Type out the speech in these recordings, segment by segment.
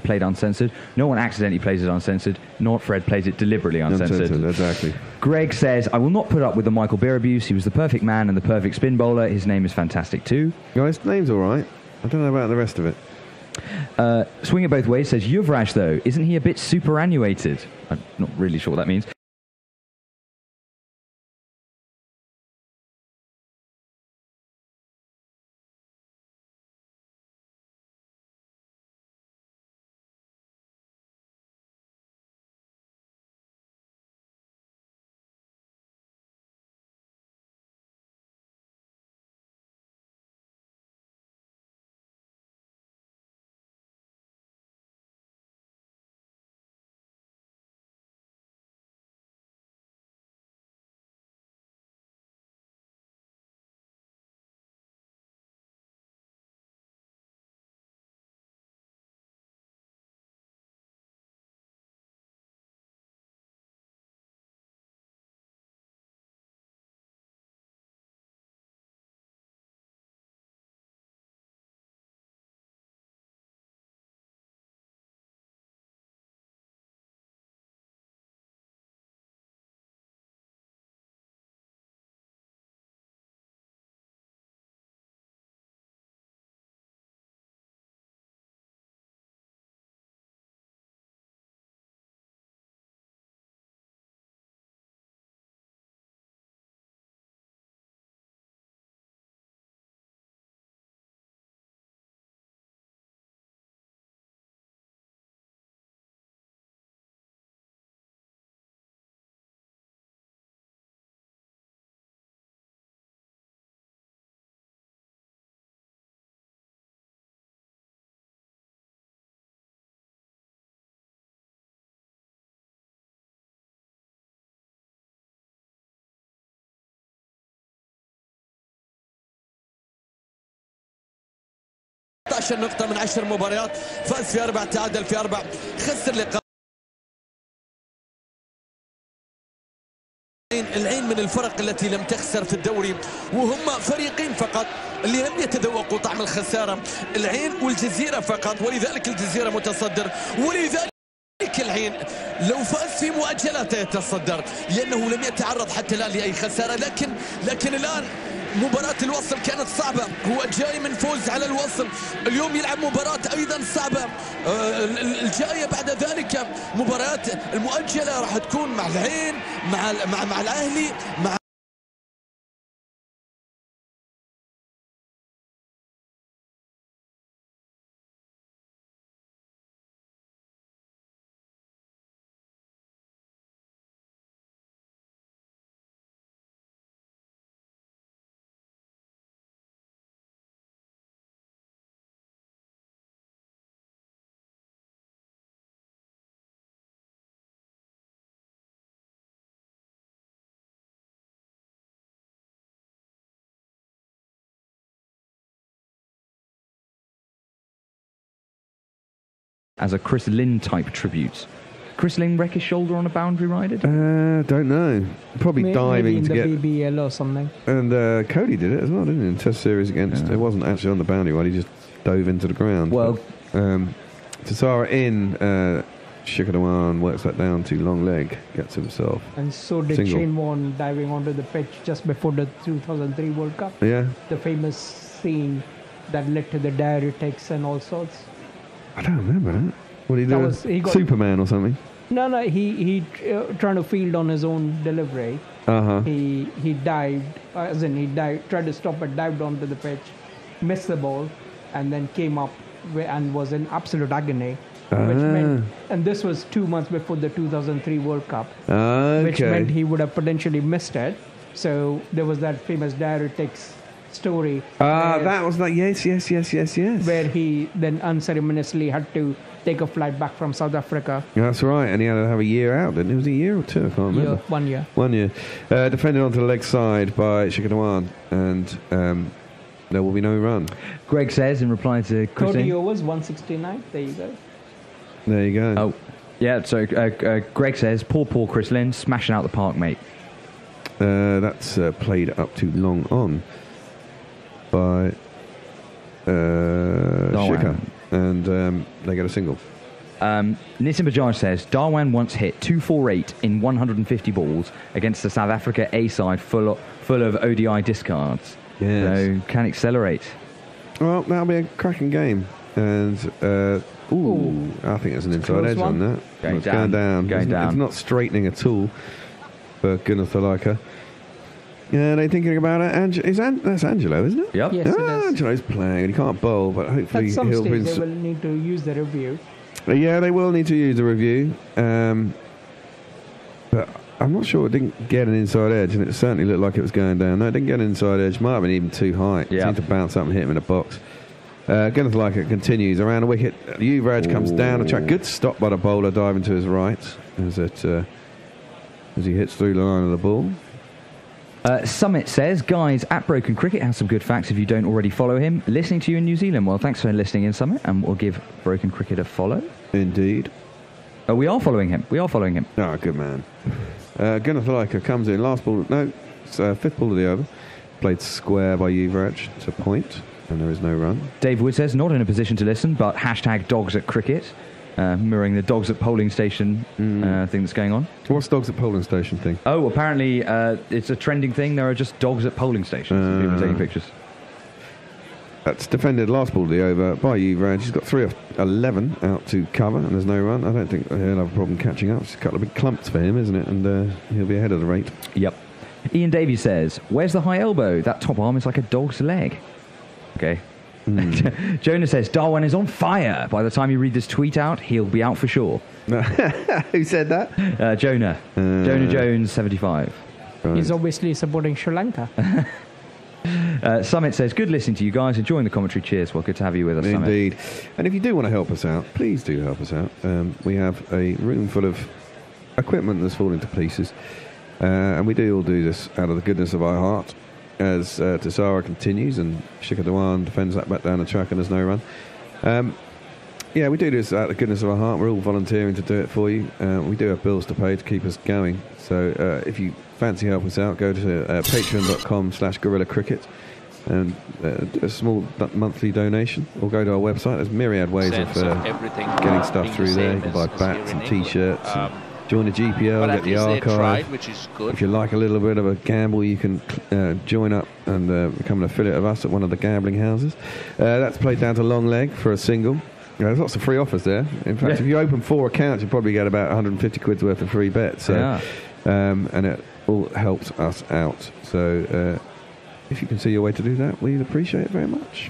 played uncensored. No one accidentally plays it uncensored. Not Fred plays it deliberately uncensored. Exactly. Greg says, I will not put up with the Michael Beer abuse. He was the perfect man and the perfect spin bowler. His name is fantastic too. His name's all right. I don't know about the rest of it. Swing it both ways says, Yuvraj, though, isn't he a bit superannuated? I'm not really sure what that means. نقطة من 10 مباريات، فاز في 4، تعادل في 4، خسر لقاء. العين من الفرق التي لم تخسر في الدوري، وهم فريقين فقط اللي لم يتذوقوا طعم الخسارة، العين والجزيرة فقط، ولذلك الجزيرة متصدر، ولذلك العين لو فاز في مؤجلاته يتصدر، لأنه لم يتعرض حتى الآن لأي خسارة. لكن الآن مباراة الوصل كانت صعبة، هو جاي من فوز على الوصل، اليوم يلعب مباراة أيضا صعبة، الجاية بعد ذلك مباريات المؤجلة راح تكون مع العين، مع الأهلي، مع as a Chris Lynn type tribute. Chris Lynn wreck his shoulder on a boundary ride? Don't know. Probably diving maybe to get BBL or something. And Cody did it as well, didn't he? In Test series against. It wasn't actually on the boundary ride. He just dove into the ground. Well, Tassara in. Shikhar Dhawan works that down to long leg, gets himself. And so did single. Shane Warne diving onto the pitch just before the 2003 World Cup. Yeah. The famous scene that led to the diuretics and all sorts. I don't remember that. What did he do? Superman or something? No, he trying to field on his own delivery. He dived, tried to stop it, dived onto the pitch, missed the ball, and then came up and was in absolute agony. Which meant, and this was 2 months before the 2003 World Cup, which meant he would have potentially missed it. So there was that famous diuretics story. That was like, yes. Where he then unceremoniously had to take a flight back from South Africa. That's right, and he had to have a year out, didn't he? It was a year or two, I can't remember. 1 year. 1 year. Defended onto the leg side by Shikhar Dhawan, and there will be no run. Greg says in reply to Chris 30 overs, 169. There you go. There you go. Oh, yeah, so Greg says, poor Chris Lynn, smashing out the park, mate. That's played up to long on by Shikhar, and they get a single. Nissim Bajaj says, Darwan once hit 248 in 150 balls against the South Africa A side full of ODI discards. Yes. So can accelerate. Well, that'll be a cracking game. And, I think there's an inside edge on that. Going down. It's not straightening at all for SirLanka. Yeah, they're thinking about it. That's Angelo, isn't it? Yep. Yes, it is. Angelo's playing, and he can't bowl, but hopefully At some he'll stage, be. they will need to use the review. Yeah, they will need to use the review. But I'm not sure it didn't get an inside edge, and it certainly looked like it was going down. No, it didn't get an inside edge. Might have been even too high. It seemed to bounce up and hit him in a box. SirLanka continues around the wicket. Yuvraj comes down the track. Good stop by the bowler, diving to his right as he hits through the line of the ball. Summit says, guys, at Broken Cricket has some good facts if you don't already follow him. Listening to you in New Zealand. Well, thanks for listening in, Summit, and we'll give Broken Cricket a follow. Indeed. We are following him. Oh, good man. SirLanka comes in. Last ball. No, it's fifth ball of the over. Played square by Yuvraj. It's a point, and there is no run. Dave Wood says, not in a position to listen, but hashtag dogs at cricket. Mirroring the dogs at polling station thing that's going on. What's dogs at polling station thing? Oh, apparently it's a trending thing. There are just dogs at polling stations. People taking pictures. That's defended last ball of the over by Yuvraj. He's got 3 of 11 out to cover, and there's no run. I don't think he'll have a problem catching up. It's a couple of big clumps for him, isn't it? And he'll be ahead of the rate. Yep. Ian Davies says, where's the high elbow? That top arm is like a dog's leg. Okay. Jonah says, Darwan is on fire. By the time you read this tweet out, he'll be out for sure. Who said that? Jonah. Jonah Jones, 75. Right. He's obviously supporting Sri Lanka. Summit says, good listening to you guys. Enjoying the commentary. Cheers. Well, good to have you with us, Summit. Indeed. And if you do want to help us out, please do help us out. We have a room full of equipment that's falling to pieces. And we do all do this out of the goodness of our heart. As Tisara continues and Shikhar Dhawan defends that back down the track and there's no run. We do this out of the goodness of our heart. We're all volunteering to do it for you. We do have bills to pay to keep us going. So if you fancy helping us out, go to patreon.com/Gorilla Cricket and do a small monthly donation, or go to our website. There's myriad ways of getting stuff through there. You can buy bats and T-shirts. Join the GPL, get the archive. Which is good. If you like a little bit of a gamble, you can join up and become an affiliate of us at one of the gambling houses. That's played down to long leg for a single. There's lots of free offers there. In fact, if you open 4 accounts, you probably get about 150 quid's worth of free bets. So, and it all helps us out. So if you can see your way to do that, we'd appreciate it very much.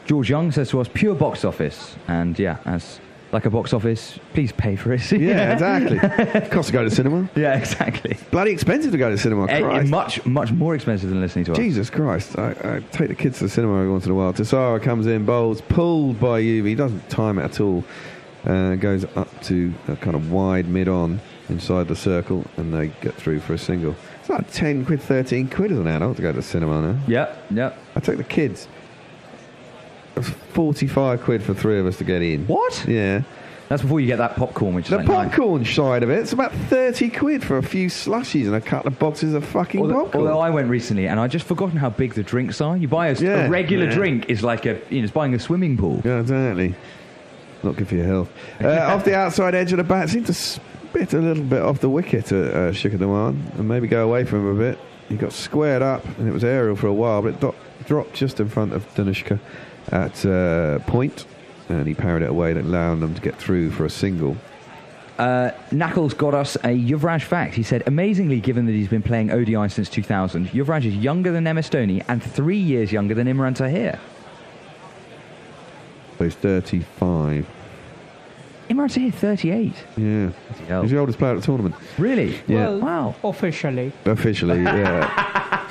George Young says to us, pure box office. And as like a box office, please pay for it. Yeah, exactly. It costs to go to the cinema. Yeah, exactly. Bloody expensive to go to the cinema. Christ. Much more expensive than listening to us. Jesus Christ. I take the kids to the cinema every once in a while. Tisara comes in, bowls, pulled by Yuvi. He doesn't time it at all. Goes up to a kind of wide mid-on inside the circle, and they get through for a single. It's like 10 quid, 13 quid as an adult to go to the cinema now. Yep. I take the kids. It's 45 quid for 3 of us to get in. What? Yeah. That's before you get that popcorn, which is the like popcorn side of it. It's about 30 quid for a few slushies and a couple of boxes of fucking popcorn. Although I went recently and I'd just forgotten how big the drinks are. You buy a regular drink is like it's buying a swimming pool. Yeah, exactly. Not good for your health. Off the outside edge of the bat, seemed to spit a little bit off the wicket at Shikhar Dhawan and maybe go away from him a bit. He got squared up and it was aerial for a while, but it dropped just in front of Danushka at point, and he parried it away, allowing them to get through for a single. Knuckles got us a Yuvraj fact. He said, amazingly, given that he's been playing ODI since 2000, Yuvraj is younger than MS Dhoni and 3 years younger than Imran Tahir. So he's 35. Imran Tahir, 38. Yeah. He's the oldest player at the tournament. Really? Yeah. Well, wow. Officially, yeah.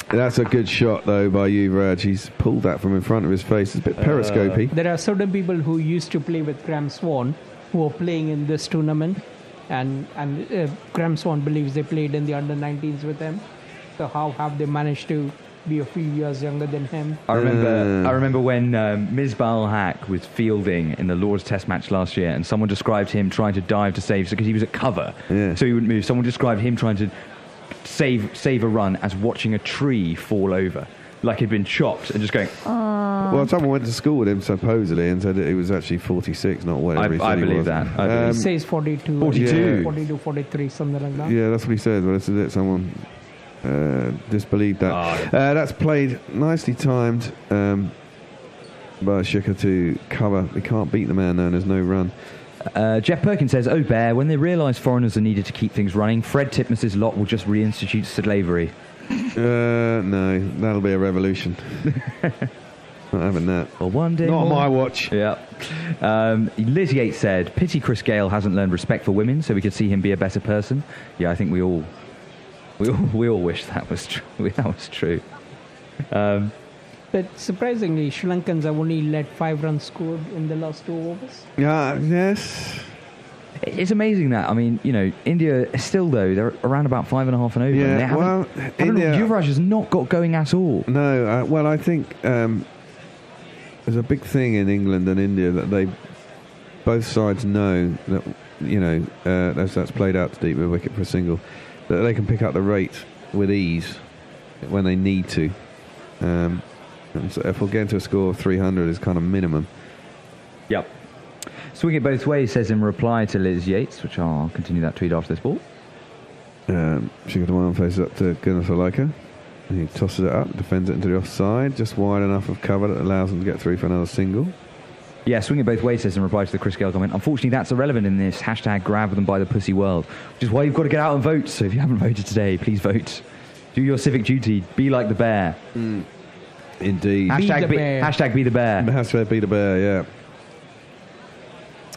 That's a good shot, though, by Yuvraj. He's pulled that from in front of his face. It's a bit periscopy. There are certain people who used to play with Graham Swan who are playing in this tournament, and Graham Swan believes they played in the under-19s with him. So how have they managed to be a few years younger than him? I remember when Misbah Haq was fielding in the Lord's Test match last year, and someone described him trying to dive to save, because he was at cover, so he wouldn't move. Someone described him trying to save a run as watching a tree fall over. like he'd been chopped, and just going. Well, someone went to school with him supposedly and said that he was actually 46, not whatever he said I he believe was. that. He says 42. 42. 42, 43, something like that. Yeah, that's what he said. Well, this is it. Someone disbelieved that. That's played nicely timed by Shika to cover. They can't beat the man now, and there's no run. Jeff Perkins says, "Oh, Bear, when they realise foreigners are needed to keep things running, Fred Titmus's lot will just reinstitute slavery." No, that'll be a revolution. Not having that. Well, one day Not on more. my watch. Yeah. Liz Yates said, "Pity Chris Gale hasn't learned respect for women, so we could see him be a better person." Yeah, I think we all wish that was true. That was true. But surprisingly, Sri Lankans have only let 5 runs scored in the last 2 overs. Yes. It's amazing that, I mean, you know, India still, though, they're around about 5.5 and over. Yeah, and they well, India... Yuvraj has not got going at all. No, well, I think there's a big thing in England and India that both sides know that, you know, that's played out to deep with a wicket for a single, that they can pick up the rate with ease when they need to. And so if we're getting to a score of 300 is kind of minimum. Yep. Swing it both ways, says in reply to Liz Yates, which I'll continue that tweet after this ball. She got the one faces up to SirLanka. He tosses it up, defends it into the offside, just wide enough of cover that allows them to get through for another single. Yeah, swing it both ways, says in reply to the Chris Gale comment. Unfortunately, that's irrelevant in this hashtag grab them by the pussy world, which is why you've got to get out and vote. So if you haven't voted today, please vote. Do your civic duty. Be like the bear. Indeed. Hashtag be the bear. Hashtag be the bear, yeah.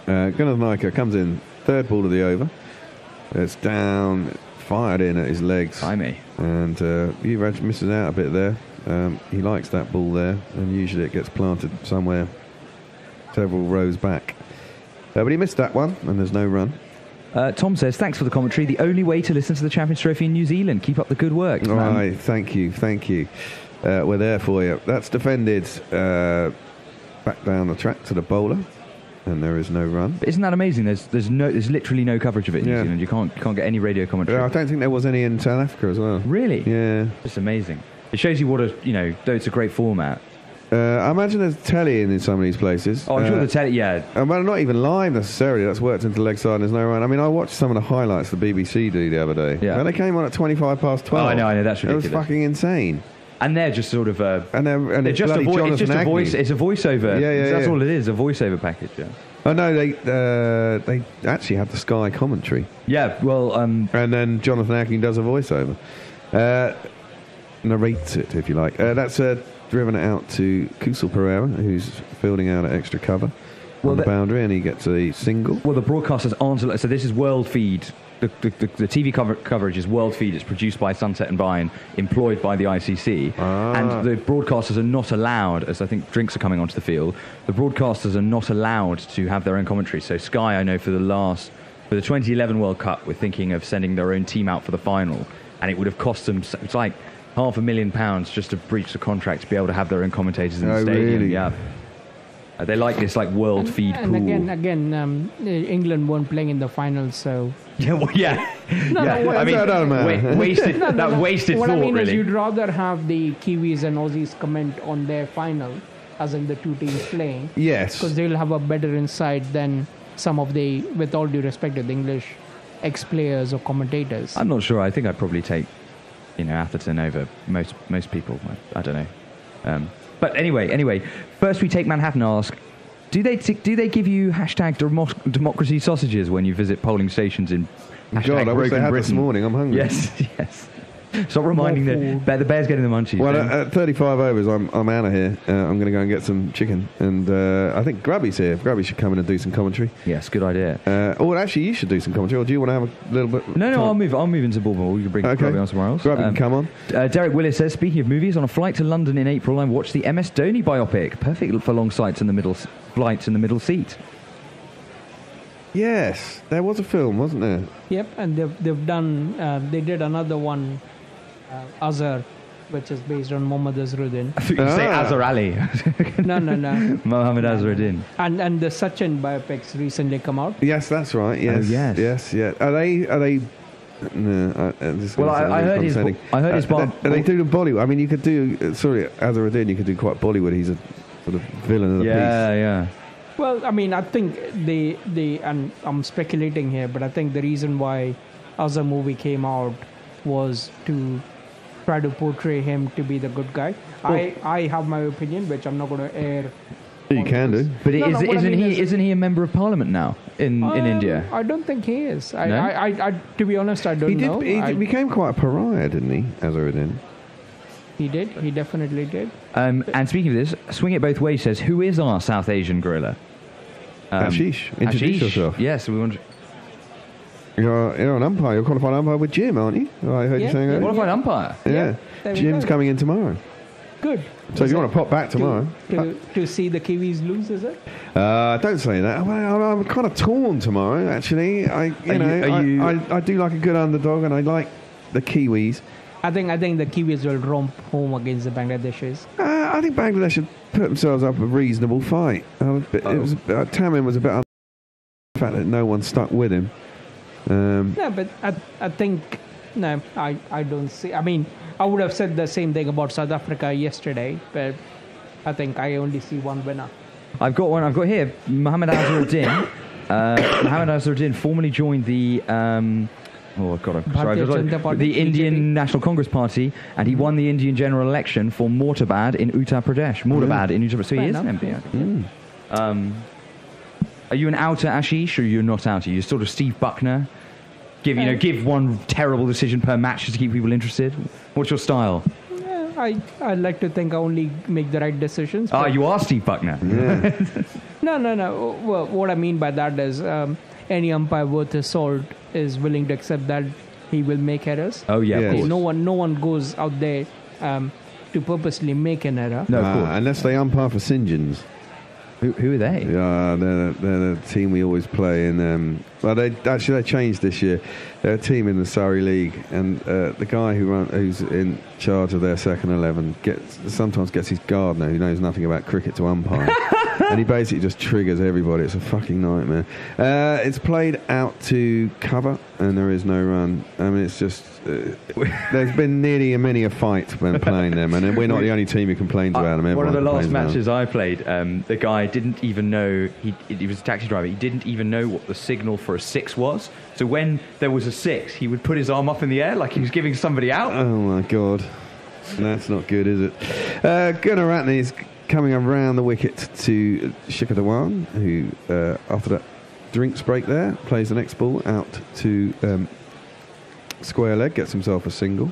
Gunathanaika comes in, 3rd ball of the over. It's down, fired in at his legs. Timey. And Yuvraj misses out a bit there. He likes that ball there, and usually it gets planted somewhere several rows back. But he missed that one, and there's no run. Tom says, "Thanks for the commentary. The only way to listen to the Champions Trophy in New Zealand. Keep up the good work." All right, thank you. We're there for you. That's defended back down the track to the bowler, and there is no run. But isn't that amazing? There's literally no coverage of it in New Zealand. You can't get any radio commentary. I don't think there was any in South Africa as well. Really? Yeah. It's amazing. It shows you though it's a great format. I imagine there's telly in some of these places. Oh, I'm sure the telly, yeah. Well, not even live necessarily. That's worked into the leg side and there's no run. I mean, I watched some of the highlights the BBC do the other day. Yeah. When they came on at 12. Oh, I know, that's ridiculous. It was fucking insane. And they're just sort of they're just a voice. It's just a voice. It's a voiceover. Yeah, that's all it is. A voiceover package. Yeah. Oh no, they actually had the Sky commentary. Yeah, well, and then Jonathan Acking does a voiceover, narrates it if you like. That's driven it out to Kusal Pereira, who's fielding out at extra cover on the boundary, and he gets a single. Well, the broadcasters aren't. So this is World Feed. The TV coverage is World Feed. It's produced by Sunset and Vine, employed by the ICC. And the broadcasters are not allowed, as I think drinks are coming onto the field, the broadcasters are not allowed to have their own commentary. So Sky, I know, for the 2011 World Cup, we're thinking of sending their own team out for the final. And it would have cost them, it's like £500,000 just to breach the contract to be able to have their own commentators in the stadium. Really? Yeah. They like this world feed pool. And again, England weren't playing in the finals, so... Yeah, well, yeah. Wasted what thought, I mean really. is you'd rather have the Kiwis and Aussies comment on their final, as in the two teams playing. Yes. Because they'll have a better insight than some of the, with all due respect to the English ex-players or commentators. I'm not sure. I think I'd probably take, Atherton over most people. I don't know. But anyway, first we take Manhattan ask, do they give you hashtag democracy sausages when you visit polling stations in hashtag God, I wish they had Britain? this morning. I'm hungry. Yes. Stop reminding the bear's getting the munchies. Well, at 35 overs, I'm out of here. I'm going to go and get some chicken. And I think Grubby's here. Grubby should come in and do some commentary. Yes, good idea. Actually, you should do some commentary. Or do you want to have a little bit? No, I'll move into Baltimore. You can bring Grubby on somewhere else. Grubby can come on. Derek Willis says, speaking of movies, on a flight to London in April, I watched the MS Dhoni biopic. Perfect for long flights in the middle seat. Yes, there was a film, wasn't there? Yep, and they've done. They did another one, Azhar, which is based on Mohammad Azharuddin. I thought you say Azhar Ali. No. Mohammad Azharuddin. And the Sachin biopics recently come out. Yes, that's right. Yes, Oh, yes. yes, yeah. Are they No, I heard his. I heard his. And they do the Bollywood. I mean, you could do. Azharuddin, you could do quite Bollywood. He's a sort of villain of the piece. Yeah. Well, I mean, I think and I'm speculating here, but I think the reason why Azhar movie came out was to try to portray him to be the good guy. Well, I have my opinion, which I'm not going to air. You can do, but isn't he a member of Parliament now in India? I don't think he is. No? I to be honest, I don't know. He became quite a pariah, didn't he, Azharuddin? He did. He definitely did. And speaking of this, Swing It Both Ways says, who is our South Asian gorilla? Ashish. Introduce yourself. Yes, we want. You're an umpire. You're a qualified umpire with Jim, aren't you? I heard you saying that. Qualified umpire. Yeah. Jim's coming in tomorrow. Good. So if you want to pop back tomorrow. To see the Kiwis lose, is it? Don't say that. Well, I'm kind of torn tomorrow, actually. I do like a good underdog, and I like the Kiwis. I think the Kiwis will romp home against the Bangladeshis. I think Bangladesh have put themselves up a reasonable fight. Tamim was a bit the fact that no one stuck with him. Yeah, but I think I don't see. I mean, I would have said the same thing about South Africa yesterday, but I think I only see one winner. I've got one. I've got here Mohammed Azharuddin. Mohammed Azharuddin formerly joined the. The Indian National Congress Party, and he won the Indian general election for Mortabad in Uttar Pradesh. In Uttar Pradesh. So he is an MP. Are you an outer Ashish, or you're not outer? You're sort of Steve Buckner. Give one terrible decision per match just to keep people interested. What's your style? I like to think I only make the right decisions. You are Steve Buckner. Yeah. No. Well, what I mean by that is any umpire worth his salt is willing to accept that he will make errors. Oh yeah, of course. No one goes out there to purposely make an error. No, of course. Unless they umpire for St. Who are they? They're the team we always play in. They changed this year. They're a team in the Surrey League, and the guy who's in charge of their second 11 sometimes gets his gardener who knows nothing about cricket to umpire. And he basically just triggers everybody. It's a fucking nightmare. It's played out to cover, and there is no run. I mean, it's just... there's been nearly many a fight when playing them, and we're not the only team who complains about them. One of the last matches I played, the guy didn't even know... He was a taxi driver. He didn't even know what the signal for a 6 was. So when there was a 6, he would put his arm up in the air like he was giving somebody out. Oh, my God. That's not good, is it? Gunaratne is coming around the wicket to Shikhar Dhawan, who, after that drinks break there, plays the next ball out to square leg, gets himself a single.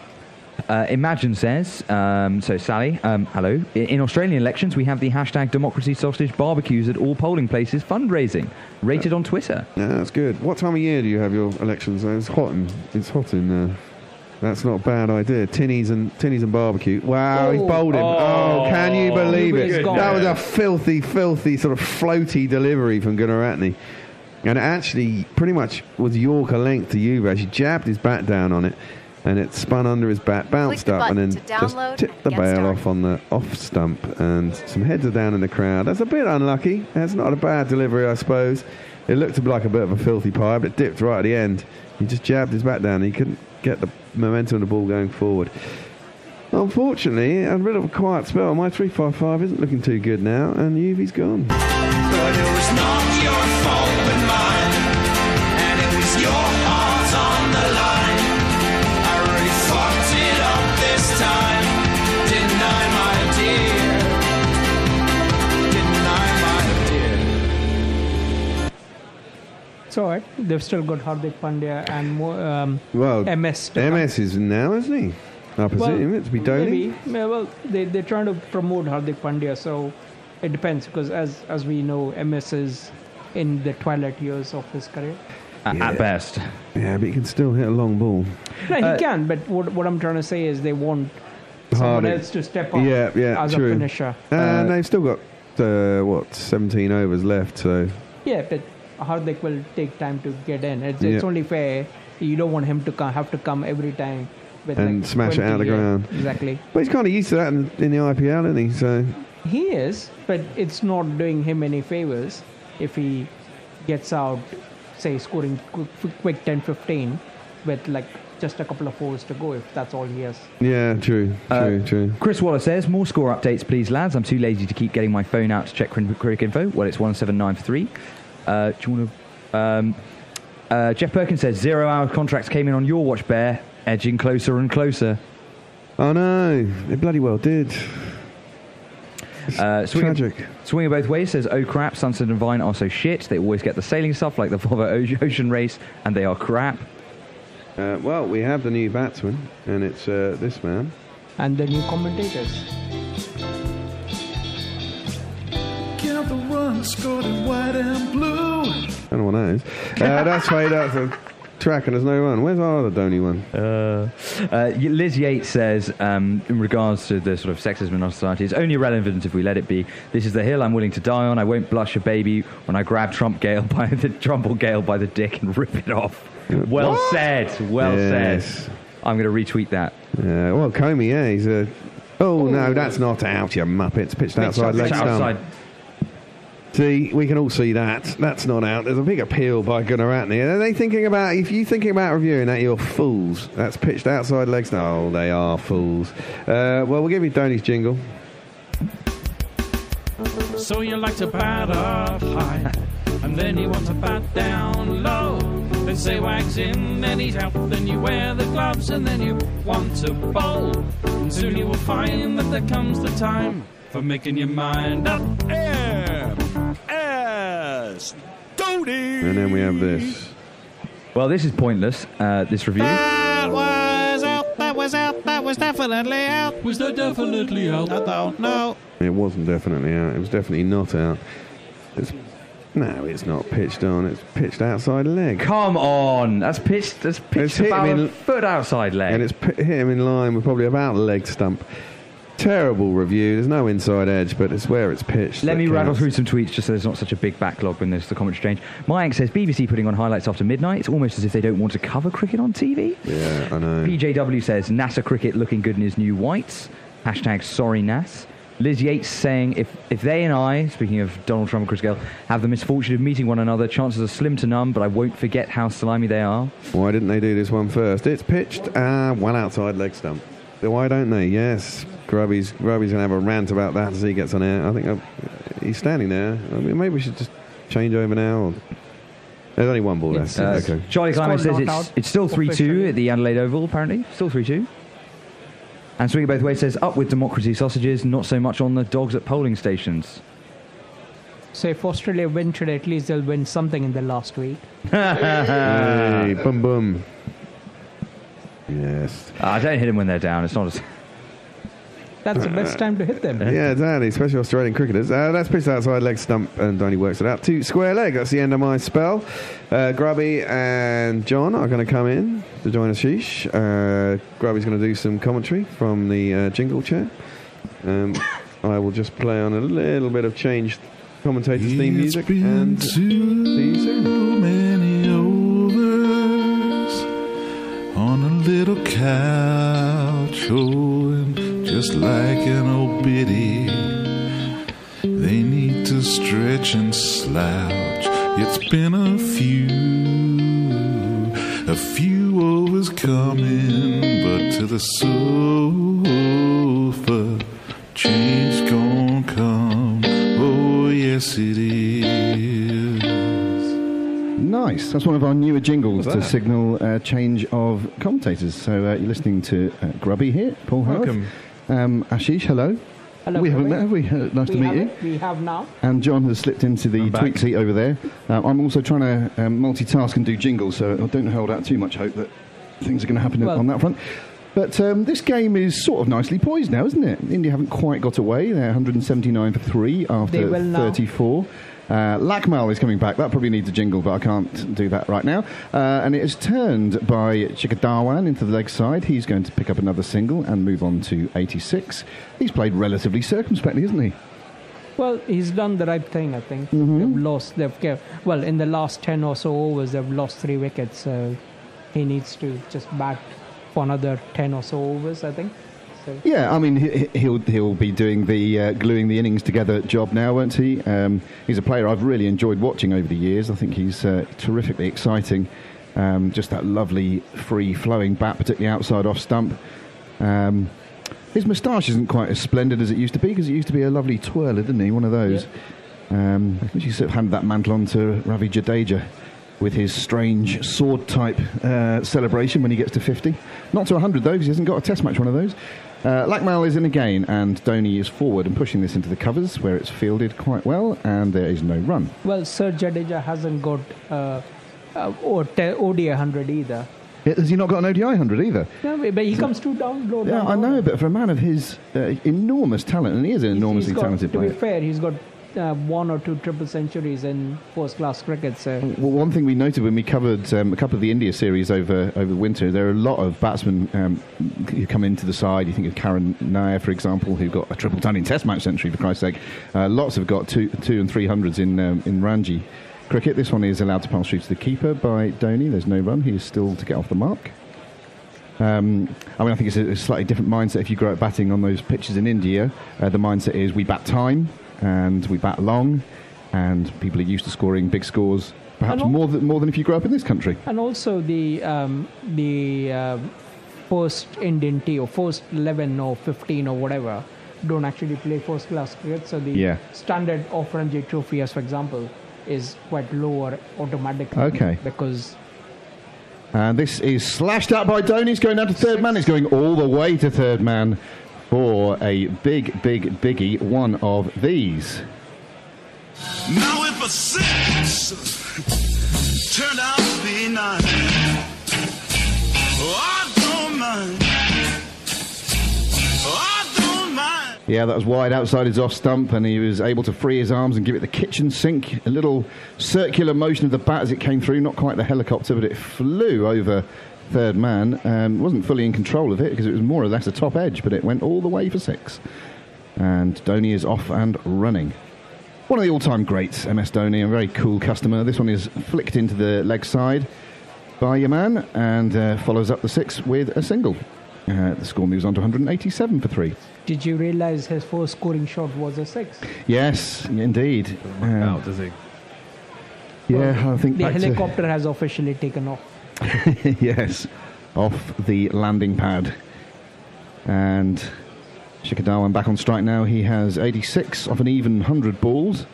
Imagine says, so Sally, hello. In Australian elections, we have the hashtag Democracy Sausage Barbecues at all polling places fundraising, rated on Twitter. Yeah, that's good. What time of year do you have your elections? It's hot in that's not a bad idea. Tinnies and barbecue. Wow, he's bowled him. Oh, can you believe it? That was a filthy sort of floaty delivery from Gunaratne. And it actually pretty much was Yorker length to Yuvraj. He jabbed his bat down on it, and it spun under his bat, bounced up, and then just tipped the bail off on the off stump. And some heads are down in the crowd. That's a bit unlucky. That's not a bad delivery, I suppose. It looked like a bit of a filthy pie, but it dipped right at the end. He just jabbed his bat down. He couldn't get the momentum of the ball going forward. Unfortunately, a bit of a quiet spell. My 355 isn't looking too good now, and Yuvi's gone. But it was not your fault but mine, and it was your heart on the line. I really fucked it up this time, didn't I, my dear? Didn't I, my dear? It's all right. They've still got Hardik Pandya and MS. MS is now, isn't he? I presume it to be Dhoni. Well, they're trying to promote Hardik Pandya, so it depends, because as we know, MS is in the twilight years of his career. At best. Yeah, but he can still hit a long ball. No, he can, but what I'm trying to say is they want someone else to step up as true. a finisher. And they've still got, 17 overs left, so... Yeah, but Hardik will take time to get in. It's only fair. You don't want him to have to come every time. And smash it out of the ground. Exactly. But he's kind of used to that in the IPL, isn't he? So he is, but it's not doing him any favours if he gets out, say, scoring quick 10-15. with like just a couple of overs to go if that's all he has. Yeah, true. Chris Waller says, more score updates, please, lads. I'm too lazy to keep getting my phone out to check cricket info. Well, it's 179 for 3. Do you want to... Jeff Perkins says, 0-hour contracts came in on your watch, Bear, edging closer and closer. Oh, no. It bloody well did. Tragic. Swinging both ways says, oh crap, Sunset and Vine are so shit. They always get the sailing stuff like the Volvo Ocean Race, and they are crap. Well, we have the new batsman, and it's this man. And the new commentators. Count the runs scored in white and blue. I don't know what that is. That's right, that's a track and there's no run. Where's our other Donny one? Liz Yates says, in regards to the sort of sexism in our society, it's only relevant if we let it be. This is the hill I'm willing to die on. I won't blush a baby when I grab Trump or Gale by the dick and rip it off. Well said. Well said. I'm going to retweet that. Well, Comey, he's a... Oh, no, that's not out, you muppets. Pitched outside leg stump. See, we can all see that. That's not out. There's a big appeal by Gunaratne. Are they thinking about... If you're thinking about reviewing that, you're fools. That's pitched outside leg stump. Oh, they are fools. Well, we'll give you Donny's jingle. So you like to bat up high, and then you want to bat down low. Then say wags in, then he's out. Then you wear the gloves, and then you want to bowl. And soon you will find that there comes the time for making your mind up. M.S. Donny. And then we have this. Well, this is pointless, this review. That was out, that was out, that was definitely out. Was that definitely out? I don't know. It wasn't definitely out. It was definitely not out. No, it's not pitched on. It's pitched outside leg. Come on. That's pitched about a foot outside leg. And it's hit him in line with probably about leg stump. Terrible review. There's no inside edge, but it's where it's pitched. Let me rattle through some tweets just so there's not such a big backlog when there's the commentary change. Mike says, BBC putting on highlights after midnight. It's almost as if they don't want to cover cricket on TV. Yeah, I know. PJW says, NASA cricket looking good in his new whites. Hashtag sorry Nas. Liz Yates saying, if they and I, speaking of Donald Trump and Chris Gale, have the misfortune of meeting one another, chances are slim to none, but I won't forget how slimy they are. Why didn't they do this one first? It's pitched one outside leg stump. Why don't they? Yes. Grubby's going to have a rant about that as he gets on air. I think he's standing there. I mean, maybe we should just change over now. Or there's only one ball left. Okay. Charlie Climate says it's still 3-2 at the Adelaide Oval, apparently. Still 3-2. And Swing It Both Ways says, up with democracy sausages, not so much on the dogs at polling stations. So if Australia win today, at least they'll win something in the last week. Hey, boom, boom. Yes. Don't hit them when they're down. It's not as... That's the best time to hit them. Yeah, exactly, especially Australian cricketers. That's pitched outside leg stump, and Donny works it out to square leg. That's the end of my spell. Grubby and John are going to come in to join Ashish. Grubby's going to do some commentary from the jingle chair. I will just play on a little bit of changed commentators' theme music. And see you soon. Many overs on a little couch, just like an old biddy. They need to stretch and slouch. It's been a few overs coming, but to the sofa, change gon' come. Oh, yes it is. Nice. That's one of our newer jingles to signal change of commentators. So you're listening to Grubby here, Paul Howard. Welcome. Ashish, hello. Hello. We haven't met, have we? Nice to meet you. We have now. And John has slipped into the tweet seat over there. I'm also trying to multitask and do jingles, so I don't hold out too much hope that things are going to happen on that front. But this game is sort of nicely poised now, isn't it? India haven't quite got away. They're 179 for 3 after 34. Lakmal is coming back. That probably needs a jingle, but I can't do that right now. And it is turned by Chickadawan into the leg side. He's going to pick up another single and move on to 86. He's played relatively circumspectly, hasn't he? Well, he's done the right thing, I think. Mm-hmm. In the last 10 or so overs, they've lost 3 wickets. So he needs to just bat for another 10 or so overs, I think. So. Yeah, I mean, he'll be doing the gluing the innings together job now, won't he? He's a player I've really enjoyed watching over the years. I think he's terrifically exciting. Just that lovely free-flowing bat, particularly outside off stump. His moustache isn't quite as splendid as it used to be, because it used to be a lovely twirler, didn't he? One of those. Which he sort of handed that mantle on to Ravi Jadeja with his strange sword-type celebration when he gets to 50. Not to 100, though, because he hasn't got a test match one of those. Lakmal is in again, and Dhoni is forward and pushing this into the covers, where it's fielded quite well, and there is no run. Well, Sir Jadeja hasn't got ODI 100 either. Has he not got an ODI 100 either? No, but he comes too down low. Yeah, I know, but for a man of his enormous talent, and he is an enormously talented player. To be fair, he's got 1 or 2 triple centuries in first-class cricket. So. Well, one thing we noted when we covered a couple of the India series over the winter, there are a lot of batsmen who come into the side. You think of Karan Nair, for example, who got a triple-ton Test match century, for Christ's sake. Lots have got 2 and 300s in Ranji cricket. This one is allowed to pass through to the keeper by Dhoni. There's no run. He is still to get off the mark. I think it's a slightly different mindset if you grow up batting on those pitches in India. The mindset is we bat time and we bat long, and people are used to scoring big scores, perhaps more than if you grow up in this country. And also the first Indian team, or first 11 or 15 or whatever, don't actually play first-class cricket. So the standard of Ranji Trophy, as for example, is quite lower automatically. Okay. Because... And this is slashed out by Dhoni. He's going down to third man. He's going all the way to third man for a biggie, one of these. Now if a 6 turned out to be 9, I don't mind. Yeah, that was wide outside his off stump, and he was able to free his arms and give it the kitchen sink. A little circular motion of the bat as it came through, not quite the helicopter, but it flew over third man. Wasn't fully in control of it because it was more or less a top edge, but it went all the way for 6. And Dhoni is off and running. One of the all-time greats, MS Dhoni, a very cool customer. This one is flicked into the leg side by your man, and follows up the 6 with a single. The score moves on to 187 for 3. Did you realise his first scoring shot was a 6? Yes, indeed. Out, does he? Yeah, I think the helicopter has officially taken off. Yes, off the landing pad. And Shikhar Dhawan back on strike now. He has 86 off an even 100 balls.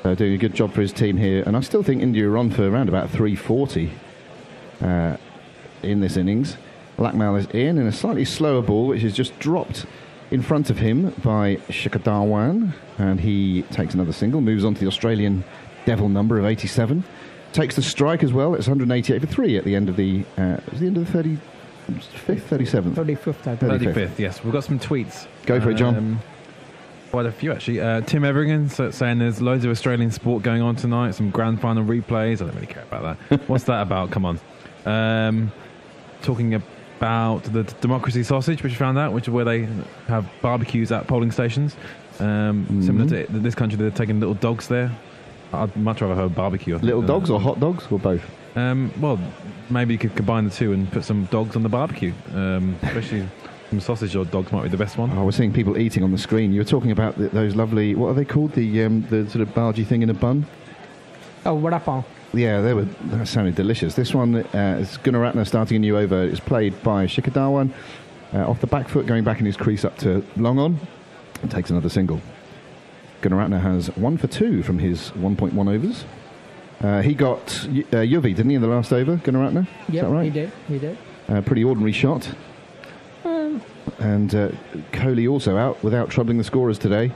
So doing a good job for his team here. And I still think India are on for around about 340 in this innings. Lakmal is in a slightly slower ball, which is just dropped in front of him by Shikhar Dhawan, and he takes another single, moves on to the Australian devil number of 87, takes the strike as well. It's 188 for 3 at the end of the 35th, 37th? 35th, I think. 35th, yes. We've got some tweets. Go for it, John. Quite a few, actually. Tim Everingham saying there's loads of Australian sport going on tonight, some grand final replays. I don't really care about that. What's that about? Come on. Talking about the democracy sausage, which we found out, which is where they have barbecues at polling stations. Similar to this country, they're taking little dogs there. I'd much rather have a barbecue. Little dogs or hot dogs, or both? Well, maybe you could combine the two and put some dogs on the barbecue. Especially some sausage or dogs might be the best one. Oh, we're seeing people eating on the screen. You were talking about those lovely, what are they called? The sort of bhaji thing in a bun? Oh, vada pav. Yeah, that sounded delicious. This one is Gunaratne starting a new over. It's played by Shikhar Dhawan off the back foot, going back in his crease up to long on. And takes another single. Gunaratne has 1 for 2 from his 1.1 overs. He got Yuvi, didn't he, in the last over, Gunaratne? Yeah, right? He did. Pretty ordinary shot. And Kohli also out without troubling the scorers today.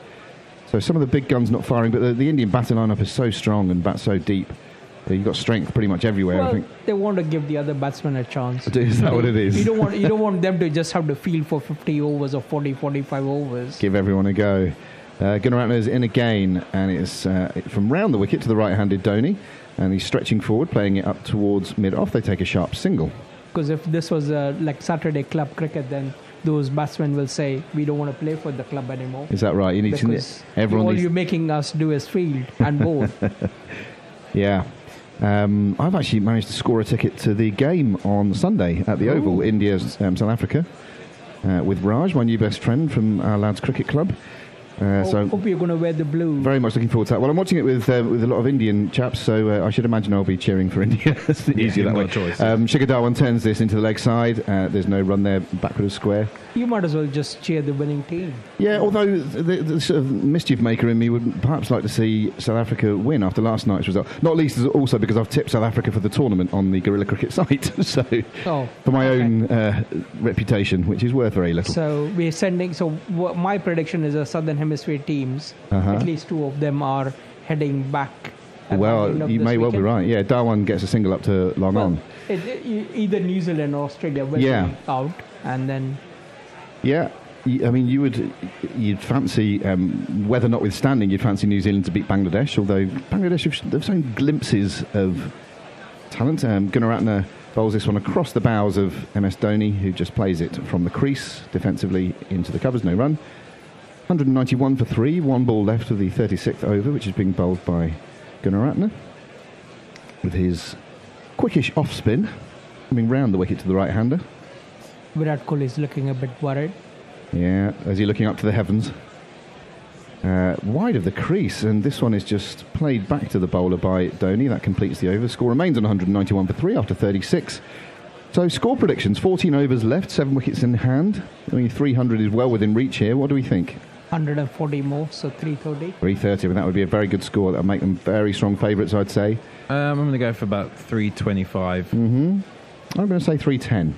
So some of the big guns not firing, but the Indian batting lineup is so strong and bats so deep. You've got strength pretty much everywhere. Well, I think they want to give the other batsmen a chance. Is that what it is? You don't want them to just have to field for 50 overs or 40, 45 overs. Give everyone a go. Gunaratne is in again, and it's from round the wicket to the right-handed Dhoni, and he's stretching forward, playing it up towards mid-off. They take a sharp single. Because if this was like Saturday club cricket, then those batsmen will say, we don't want to play for the club anymore. Is that right? You need because everyone all you're making us do is field and bowl. Yeah. I've actually managed to score a ticket to the game on Sunday at the Oval, India, South Africa, with Raj, my new best friend from our lads cricket club. So hope you're going to wear the blue. Very much looking forward to that. Well, I'm watching it with a lot of Indian chaps, so I should imagine I'll be cheering for India. It's easier that way. Choice. Shikhar Dhawan turns this into the leg side. There's no run there, backward of square. You might as well just cheer the winning team. Yeah, although the sort of mischief maker in me would perhaps like to see South Africa win after last night's result. Not least also because I've tipped South Africa for the tournament on the Guerrilla Cricket site. So for my own reputation, which is worth very little. So we're sending. So my prediction is a Southern Hemisphere teams. At least 2 of them are heading back. Well, you may well be right. Yeah, Dhawan gets a single up to long on. Either New Zealand or Australia will be out, and then. Yeah. I mean, you'd fancy, weather notwithstanding, you'd fancy New Zealand to beat Bangladesh, although Bangladesh have shown glimpses of talent. Gunaratne bowls this one across the bows of MS Dhoni, who just plays it from the crease defensively into the covers, no run. 191 for 3, 1 ball left of the 36th over, which is being bowled by Gunaratne, with his quickish off spin coming round the wicket to the right-hander. Virat Kohli is looking a bit worried. Yeah, as he's looking up to the heavens. Wide of the crease, and this one is just played back to the bowler by Dhoni. That completes the over. Score remains on 191 for 3 after 36. So score predictions, 14 overs left, 7 wickets in hand. I mean, 300 is well within reach here. What do we think? 140 more, so 330. 330, and that would be a very good score. That would make them very strong favourites, I'd say. I'm going to go for about 325. I'm going to say 310.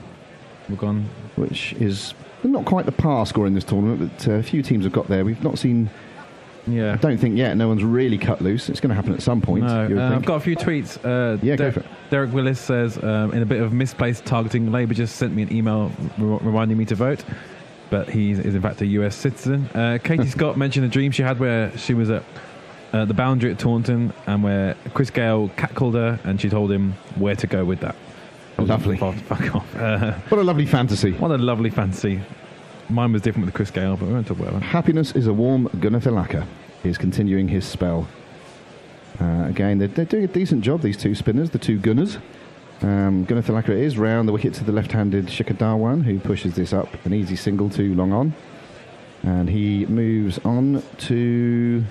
We're gone. Which is not quite the par score in this tournament, but a few teams have got there. We've not seen... Yeah. I don't think yet. No one's really cut loose. It's going to happen at some point. No, I've got a few tweets. Go for it. Derek Willis says, in a bit of misplaced targeting, Labour just sent me an email reminding me to vote. But he is in fact a US citizen. Katie Scott mentioned a dream she had where she was at the boundary at Taunton and where Chris Gale catcalled her and she told him where to go with that. Lovely. Fuck off. What a lovely fantasy. What a lovely fantasy. Mine was different with Chris Gale, but we won't talk about that. Happiness is a warm. Gunnar Thilaka is continuing his spell. Again, they're doing a decent job, these 2 spinners, the 2 Gunners. Gunnar Thilaka is round the wicket to the left-handed Shikhar Dhawan, who pushes this up an easy single to long on. And he moves on to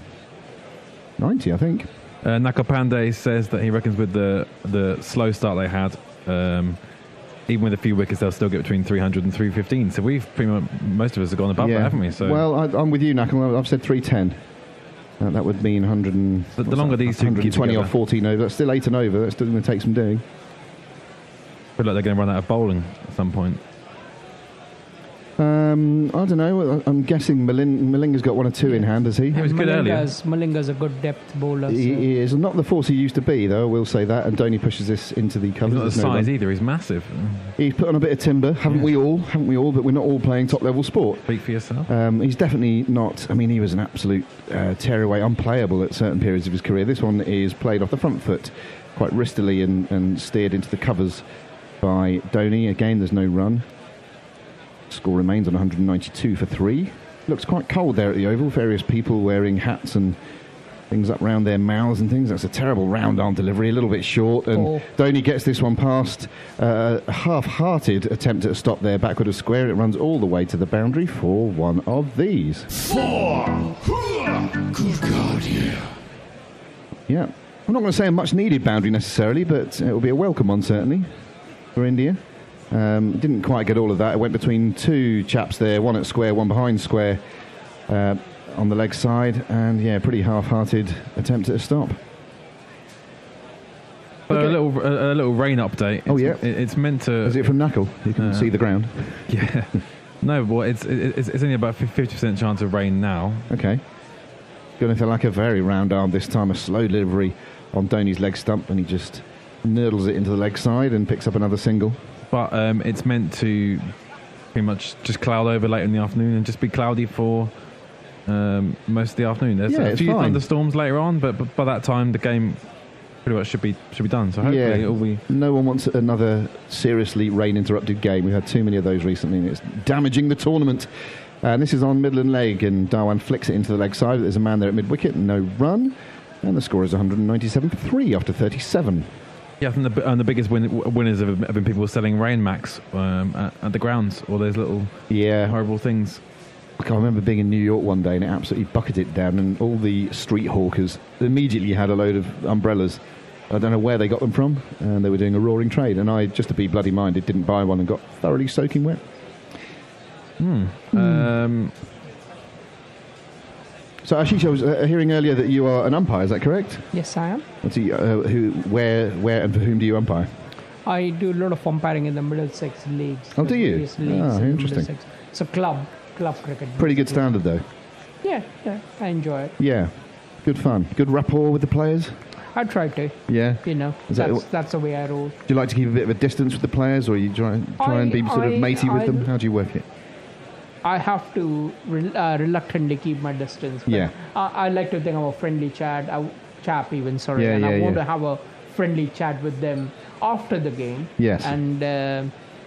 90, I think. Nakul Pandey says that he reckons with the slow start they had, even with a few wickets, they'll still get between 300 and 315. So we've pretty much, most of us have gone above that, haven't we? So well, I'm with you, Nakul. I've said 310. That would mean 100 and... The longer these two 120 or 14 over. That's still 8 and over. That's still going to take some doing. I feel like they're going to run out of bowling at some point. I don't know. I'm guessing Malinga's got 1 or 2 in hand, has he? He was good earlier. Malinga's a good depth bowler. He is. Not the force he used to be, though, I will say that. And Dhoni pushes this into the covers. He's not the size either. He's massive. He's put on a bit of timber. Haven't we all? But we're not all playing top-level sport. Speak for yourself. He's definitely not... I mean, he was an absolute tearaway, unplayable at certain periods of his career. This one is played off the front foot quite wristily and steered into the covers by Dhoni. Again, there's no run. Score remains on 192 for 3. Looks quite cold there at the Oval. Various people wearing hats and things up round their mouths and things. That's a terrible round-arm delivery, a little bit short. And Dhoni gets this one past. A half-hearted attempt at a stop there, backward of square. It runs all the way to the boundary for one of these. 4. Good God, yeah. Yeah. I'm not going to say a much-needed boundary necessarily, but it will be a welcome one, certainly, for India. Didn't quite get all of that. It went between 2 chaps there, 1 at square, 1 behind square on the leg side, and pretty half-hearted attempt at a stop. A little rain update. It's meant to... Is it from Nakul? You can see the ground. Yeah. No, well, it's only about 50% chance of rain now. Okay. Gunnar Thilaka, very round arm this time, a slow delivery on Dhoni's leg stump, and he just nurdles it into the leg side and picks up another single. But it's meant to pretty much just cloud over later in the afternoon and just be cloudy for most of the afternoon. There's a few thunderstorms later on, but by that time the game pretty much should be done. So hopefully it'll be... No one wants another seriously rain-interrupted game. We've had too many of those recently, and it's damaging the tournament. And this is on Midland leg, and Dhawan flicks it into the leg side. There's a man there at mid-wicket, no run. And the score is 197 for 3 after 37. Yeah, I think the biggest winners have been people selling rain max at the grounds, all those little horrible things. I remember being in New York one day and it absolutely bucketed down, and all the street hawkers immediately had a load of umbrellas. I don't know where they got them from, and they were doing a roaring trade. And I, just to be bloody minded, didn't buy one and got thoroughly soaking wet. So Ashish, I was hearing earlier that you are an umpire. Is that correct? Yes, I am. Let's see, where, and for whom do you umpire? I do a lot of umpiring in the Middlesex leagues. Oh, do you? Leagues Interesting. Middlesex. So club cricket. Pretty good standard, though. Yeah, I enjoy it. Yeah, good fun. Good rapport with the players. I try to. Yeah. That's the way I roll. Do you like to keep a bit of a distance with the players, or you try and be sort of matey with them? How do you work it? I have to reluctantly keep my distance. Yeah. I like to think I'm a friendly chap even, sorry. Yeah, and I want yeah. to have a friendly chat with them after the game. Yes. And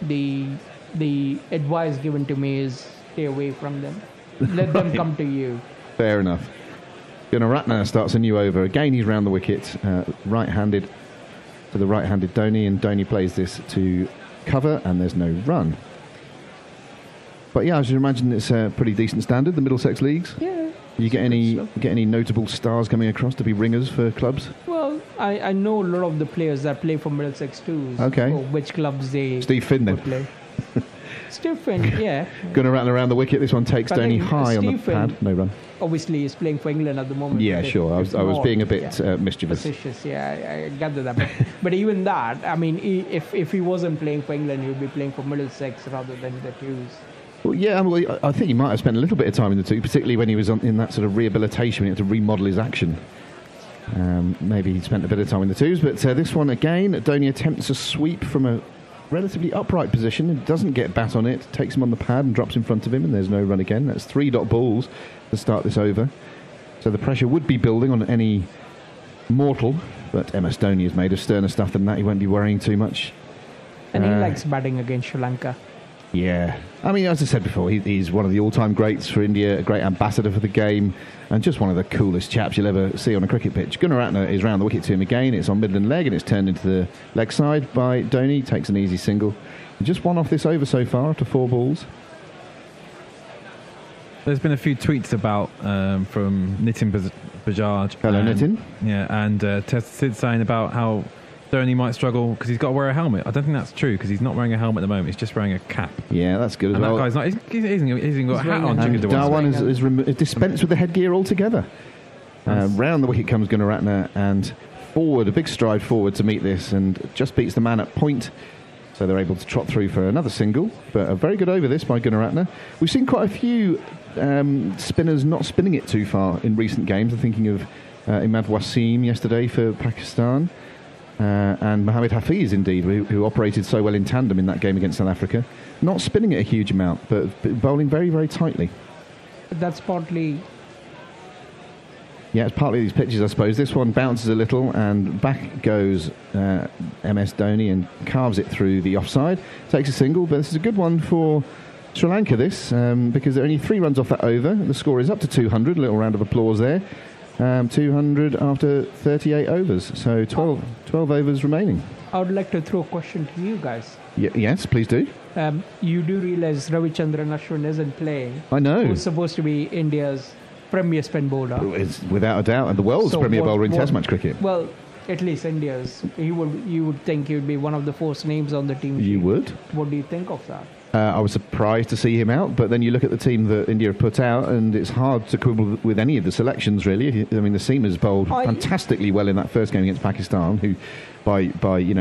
the advice given to me is stay away from them. Let them come to you. Fair enough. Gunaratne starts a new over. Again, he's round the wicket, right-handed to the right-handed Dhoni, and Dhoni plays this to cover, and there's no run. But yeah, I should imagine it's a pretty decent standard, the Middlesex leagues. Yeah. You get any notable stars coming across to be ringers for clubs? Well, I know a lot of the players that play for Middlesex too. Okay. So which clubs they Steve Finn then. play. Steve Finn, yeah. Gunaratne around the wicket. This one takes But I Dhoni think high on the Steve Finn pad. No run. Obviously, he's playing for England at the moment. Yeah, but sure. I it's was more, being a bit mischievous. facetious. Yeah, I gather that. But even that, I mean, if he wasn't playing for England, he would be playing for Middlesex rather than the Hughes. Well, yeah, I think he might have spent a little bit of time in the two, particularly when he was in that sort of rehabilitation, when he had to remodel his action. Maybe he spent a bit of time in the twos, but this one again, Dhoni attempts a sweep from a relatively upright position and doesn't get bat on it, takes him on the pad and drops in front of him, and there's no run again. That's 3 dot balls to start this over. So the pressure would be building on any mortal, but MS Dhoni is made of sterner stuff than that. He won't be worrying too much. And he likes batting against Sri Lanka. Yeah. I mean, as I said before, he's one of the all-time greats for India, a great ambassador for the game, and just one of the coolest chaps you'll ever see on a cricket pitch. Gunaratne is round the wicket to him again. It's on middle and leg, and it's turned into the leg side by Dhoni. Takes an easy single. Just one off this over so far after 4 balls. There's been a few tweets about from Nitin Bajaj. Hello, Nitin. Yeah, and Sid saying about how Dhoni might struggle because he's got to wear a helmet. I don't think that's true because he's not wearing a helmet at the moment. He's just wearing a cap. Yeah, that's good as and well. That guy's not. He's even got a hat on. And Dhawan is dispensed with the headgear altogether. Round the wicket comes Gunaratne and forward, a big stride forward to meet this, and just beats the man at point. So they're able to trot through for another single. But a very good over this by Gunaratne. We've seen quite a few spinners not spinning it too far in recent games. I'm thinking of Imad Wasim yesterday for Pakistan. And Mohamed Hafiz, indeed, who operated so well in tandem in that game against South Africa. Not spinning it a huge amount, but bowling very, very tightly. That's partly... Yeah, it's partly these pitches, I suppose. This one bounces a little, and back goes MS Dhoni and carves it through the offside. Takes a single, but this is a good one for Sri Lanka, because there are only 3 runs off that over. The score is up to 200. A little round of applause there. 200 after 38 overs, so 12 overs remaining. I would like to throw a question to you guys. Yes, please do. You do realize Ravichandran Ashwin isn't playing. I know. Who's supposed to be India's premier spin bowler. It's without a doubt, and the world's premier bowler in Test match cricket. Well, at least India's. You would think he would be one of the first names on the team sheet. You would? What do you think of that? I was surprised to see him out, but then you look at the team that India have put out, and it's hard to quibble with any of the selections, really. I mean, the seamers bowled fantastically well in that first game against Pakistan, who, by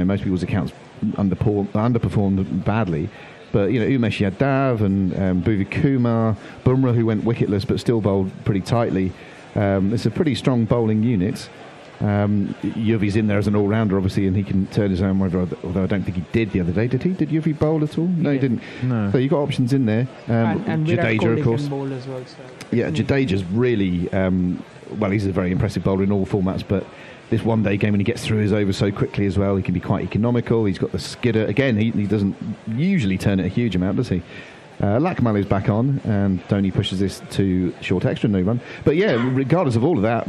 most people's accounts, underperformed badly. But Umesh Yadav and Bhuvi Kumar, Bumrah, who went wicketless but still bowled pretty tightly. It's a pretty strong bowling unit. Yuvi's in there as an all-rounder, obviously, and he can turn his own, although I don't think he did the other day. Did he? Did Yuvi bowl at all? No, he didn't. No. So you've got options in there. And Jadeja, of course. Can bowl as well, so. Yeah, Jadeja's really, he's a very impressive bowler in all formats, but this one-day game, when he gets through his over so quickly as well, he can be quite economical. He's got the skidder. Again, he doesn't usually turn it a huge amount, does he? Lakmal is back on, and Dhoni pushes this to short extra, no run. But yeah, regardless of all of that,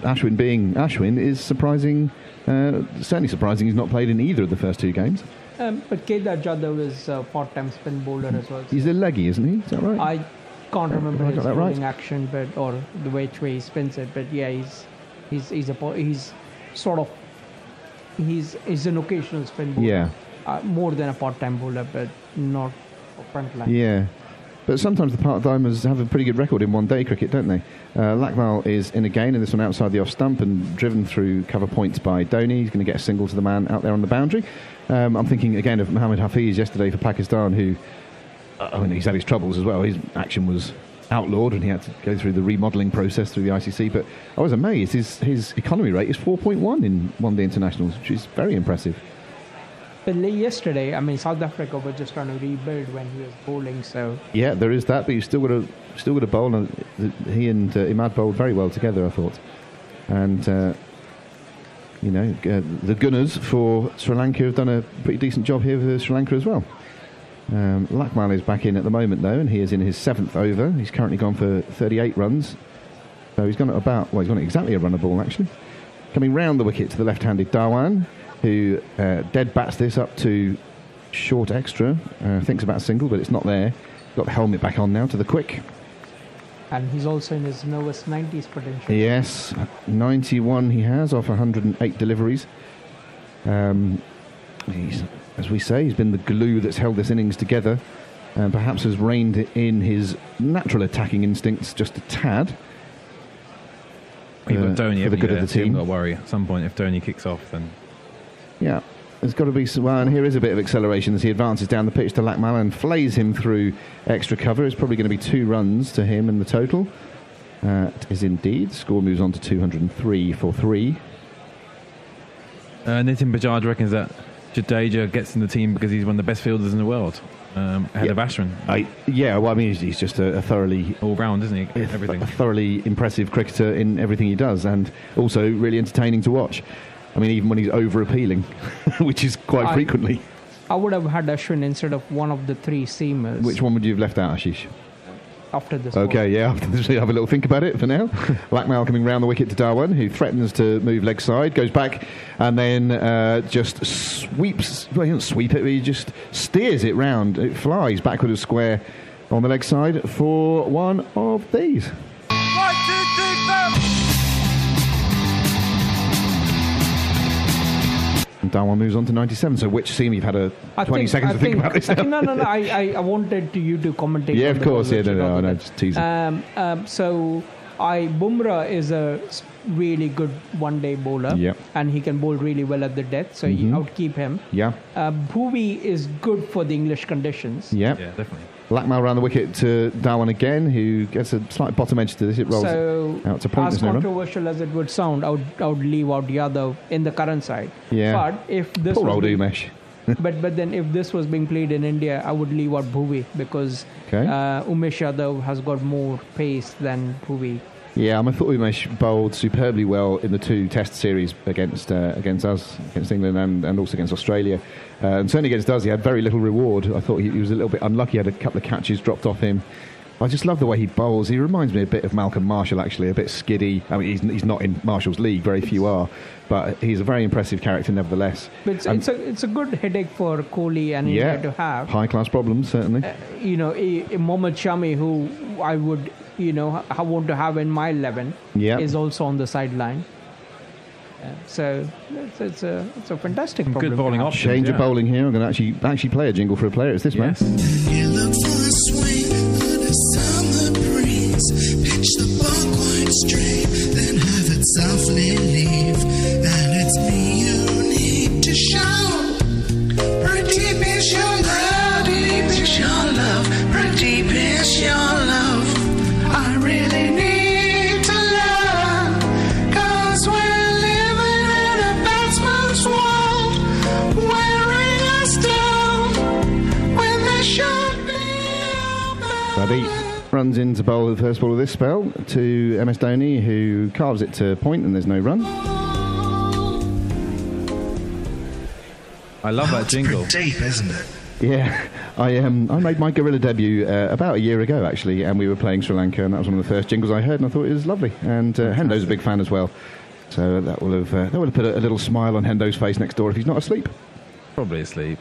Ashwin being Ashwin is surprising. Certainly surprising he's not played in either of the first 2 games. But Kedar Jadhav is a part-time spin bowler as well. He's a leggy, isn't he? Is that right? can't remember I his got that bowling right. action, but or the which way he spins it. But yeah, he's sort of he's an occasional spin bowler. Yeah. More than a part-time bowler, but not a frontline. Yeah. But sometimes the part-timers have a pretty good record in one-day cricket, don't they? Lakmal is in again, and this one outside the off-stump and driven through cover points by Dhoni. He's going to get a single to the man out there on the boundary. I'm thinking again of Mohammad Hafiz yesterday for Pakistan, who, he's had his troubles as well. His action was outlawed and he had to go through the remodelling process through the ICC. But I was amazed. His economy rate is 4.1 in one-day internationals, which is very impressive. But yesterday, South Africa were just trying to rebuild when he was bowling. So yeah, there is that, but you've still got to bowl. And he and Imad bowled very well together, I thought. And the Gunners for Sri Lanka have done a pretty decent job here for Sri Lanka as well. Lakmal is back in at the moment though, and he is in his 7th over. He's currently gone for 38 runs. So he's gone at exactly a run a ball actually. Coming round the wicket to the left-handed Dhawan, who dead bats this up to short extra. Thinks about a single, but it's not there. Got the helmet back on now to the quick. And he's also in his nervous 90s potential. Yes, 91 he has off 108 deliveries. As we say, he's been the glue that's held this innings together, and perhaps has reined in his natural attacking instincts just a tad. You've got Dhoni for the good of the so you team. haven't got to worry. At some point, if Dhoni kicks off, then Yeah, there's got to be some. Well, and here is a bit of acceleration as he advances down the pitch to Lakmal and flays him through extra cover. It's probably going to be 2 runs to him in the total. It is indeed. Score moves on to 203 for 3. Nitin Bajaj reckons that Jadeja gets in the team because he's one of the best fielders in the world, ahead of Ashwin. He's just a thoroughly all round, isn't he? Everything. A thoroughly impressive cricketer in everything he does, and also really entertaining to watch. Even when he's over-appealing, which is quite frequently. I would have had Ashwin instead of one of the 3 seamers. Which one would you have left out, Ashish? After this. Okay, yeah, after this, have a little think about it for now. Lakmal coming round the wicket to Dhawan, who threatens to move leg side, goes back, and then just sweeps. Well, he doesn't sweep it, but he just steers it round. It flies backward of square on the leg side for one of these. 1, 2, 3, 4. And Dhawan moves on to 97. So which seam you've had 20 seconds to think about this now? No. I wanted you to commentate. Yeah, of course. Yeah, no, just teasing. So Bumrah is a really good one-day bowler. Yeah. And he can bowl really well at the death. So I would keep him. Yeah. Bhuvi is good for the English conditions. Yeah, definitely. Lakmal around the wicket to Dhawan again, who gets a slight bottom edge to this. It rolls out to point. As controversial as it would sound, I would leave out Yadav in the current side. Yeah. But if this poor old Umesh. but then if this was being played in India, I would leave out Bhuvi because Umesh Yadav has got more pace than Bhuvi. Yeah, I thought Umesh bowled superbly well in the 2 Test series against us, against England and also against Australia. And certainly against us, he had very little reward. I thought he was a little bit unlucky. He had a couple of catches dropped off him. I just love the way he bowls. He reminds me a bit of Malcolm Marshall, actually, a bit skiddy. He's not in Marshall's league, very few are, but he's a very impressive character nevertheless. But it's a good headache for Kohli and India to have. High-class problems, certainly. Mohammad Shami, who I would, I want to have in my 11, is also on the sideline. So it's a fantastic problem. Good bowling option. Change of bowling here. I'm going to actually play a jingle for a player. It's this man. You look for a swing on a summer breeze. Pitch the ball quite straight, then have it softly leave. And it's me you need to show. Pretty deep is your love, deep is your love, pretty deep is your love. I really need to love, 'cause we're living in a batsman's world, wearing us down when there should be. Buddy runs in to bowl the first ball of this spell to MS Dhoni, who carves it to point, and there's no run. I love that jingle. Deep, isn't it? Yeah, I made my Gorilla debut about a year ago, actually, and we were playing Sri Lanka, and that was one of the first jingles I heard, and I thought it was lovely. And Hendo's a big fan as well, so that will have put a little smile on Hendo's face next door if he's not asleep. Probably asleep.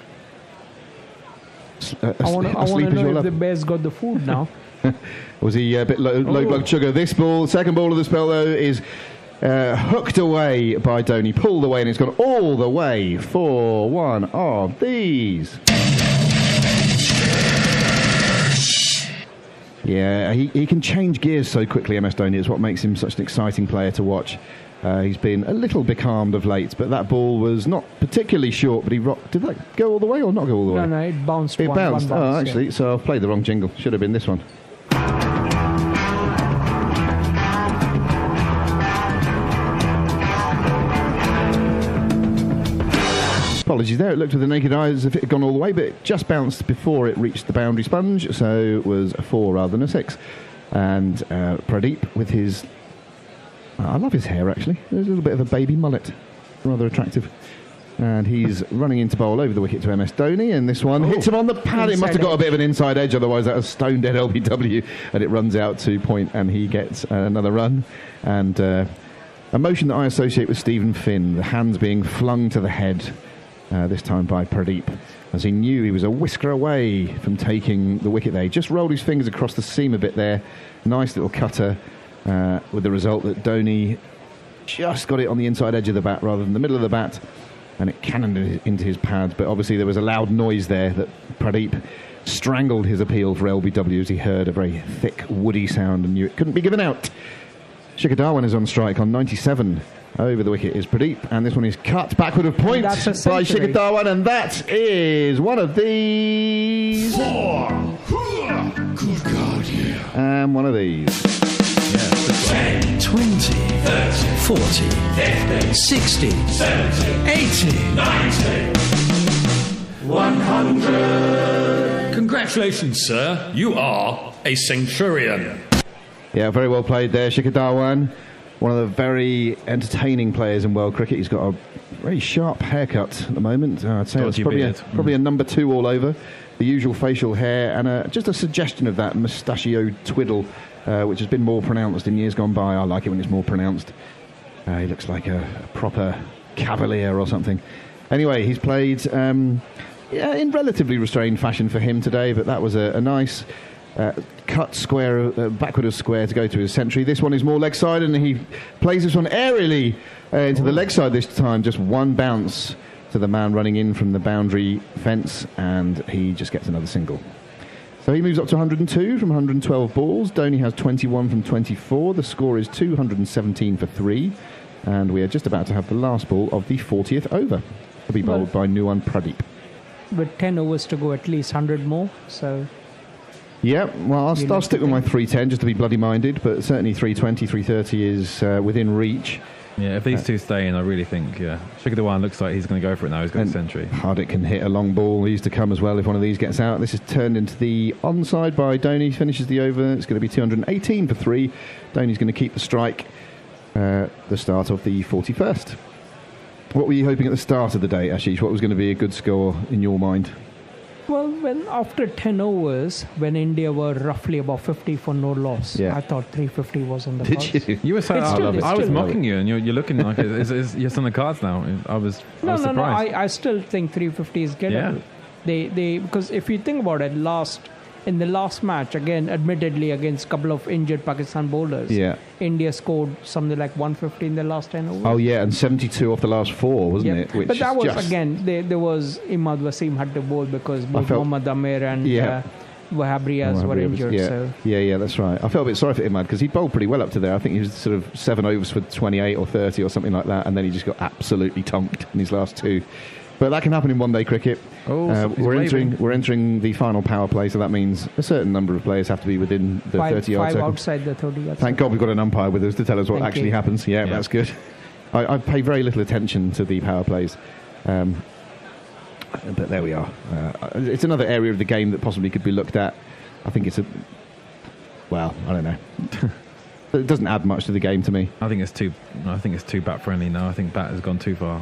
I want to know if the bears got the food now. Was he a bit low blood sugar? This ball, second ball of the spell, though, is hooked away by Dhoni, pulled away, and it's gone all the way for one of these. Yeah, he can change gears so quickly, MS Dhoni. It's what makes him such an exciting player to watch. He's been a little becalmed of late, but that ball was not particularly short, but he rocked. Did that go all the way or not go all the way? No, it bounced. It bounced. One bounce, oh, actually, so I've played the wrong jingle. Should have been this one. Apologies there, it looked with the naked eye as if it had gone all the way, but it just bounced before it reached the boundary sponge, so it was a 4 rather than a 6. And Pradeep with his... I love his hair, actually. There's a little bit of a baby mullet. Rather attractive. And he's running into bowl over the wicket to MS Dhoni, and this one hits him on the pad. It must have got a bit of an inside edge, otherwise that was stone dead LBW, and it runs out to point, and he gets another run. And a motion that I associate with Stephen Finn, the hands being flung to the head, this time by Pradeep, as he knew he was a whisker away from taking the wicket there. He just rolled his fingers across the seam a bit there. Nice little cutter, with the result that Dhoni just got it on the inside edge of the bat rather than the middle of the bat, and it cannoned into his pad. But obviously there was a loud noise there that Pradeep strangled his appeal for LBW as he heard a very thick, woody sound and knew it couldn't be given out. Shikhar Dhawan is on strike on 97. Over the wicket is Pradeep, and this one is cut backward of point by Shikhar Dhawan, and that is one of these. 4. Good God, yeah. And one of these. 10, 20, 30, 40, 50, 60, 70, 80, 90, 100. Congratulations, sir. You are a centurion. Yeah, very well played there, Shikhar Dhawan. One of the very entertaining players in world cricket. He's got a very sharp haircut at the moment. I'd say it's probably a number 2 all over. The usual facial hair and just a suggestion of that mustachioed twiddle, which has been more pronounced in years gone by. I like it when it's more pronounced. He looks like a proper cavalier or something. Anyway, he's played in relatively restrained fashion for him today, but that was a nice... cut square, backward of square to go to his century. This one is more leg side, and he plays this one aerially into the leg side this time. Just one bounce to the man running in from the boundary fence, and he just gets another single. So he moves up to 102 from 112 balls. Dhoni has 21 from 24. The score is 217 for 3, and we are just about to have the last ball of the 40th over to be bowled by Nuwan Pradeep. With 10 overs to go, at least 100 more, so... Yeah, well, I'll stick with my 310 just to be bloody minded, but certainly 320, 330 is within reach. Yeah, if these two stay in, I really think, Shikhar Dhawan looks like he's going to go for it now. He's got a century. Hardik can hit a long ball. He's to come as well if one of these gets out. This is turned into the onside by Dhoni. Finishes the over. It's going to be 218 for 3. Dhoni's going to keep the strike. The start of the 41st. What were you hoping at the start of the day, Ashish? What was going to be a good score in your mind? Well, after 10 overs, when India were roughly about 50 for no loss, I thought 350 was on the cards. Did you? You were saying I was mocking you, and you're looking like it's on the cards now. I was surprised. No, I still think 350 is gettable. They because if you think about it, in the last match, again, admittedly against a couple of injured Pakistan bowlers, India scored something like 150 in the last 10 overs. Oh, yeah, and 72 off the last 4, wasn't it? Which but that was, again, there was Imad Wasim had to bowl because both Mohammad Amir and Wahab Riaz were injured. Yeah, that's right. I felt a bit sorry for Imad because he bowled pretty well up to there. I think he was sort of 7 overs for 28 or 30 or something like that, and then he just got absolutely tonked in his last 2. But that can happen in one-day cricket. We're entering the final power play, so that means a certain number of players have to be within the 30-yard circle. 5 outside the 30-yard. Thank God we've got an umpire with us to tell us what actually happens. Yeah, that's good. I pay very little attention to the power plays. But there we are. It's another area of the game that possibly could be looked at. I think it's I don't know. It doesn't add much to the game to me. I think it's too bat friendly now. I think bat has gone too far.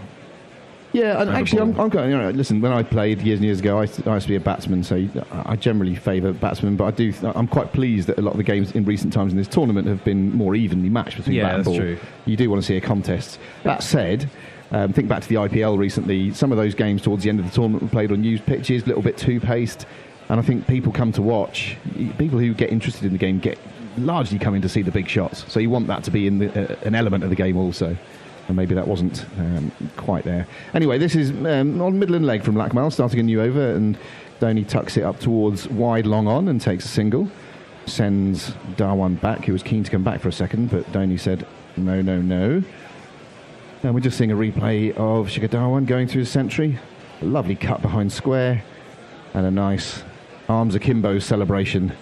Yeah, and actually, I'm going. Listen, when I played years and years ago, I used to be a batsman, so I generally favour batsmen. But I'm quite pleased that a lot of the games in recent times in this tournament have been more evenly matched between bat and ball. True. You do want to see a contest. That said, think back to the IPL recently. Some of those games towards the end of the tournament were played on used pitches, a little bit too paced. And I think people come to watch. People who get interested in the game get largely coming to see the big shots. So you want that to be in an element of the game also. And maybe that wasn't quite there. Anyway, this is on Midland leg from Lakmal, starting a new over, and Dhoni tucks it up towards wide long on and takes a single. Sends Dhawan back, who was keen to come back for a second, but Dhoni said, no, no, no. And we're just seeing a replay of Shikhar Dhawan going through his century. A lovely cut behind square, and a nice arms akimbo celebration.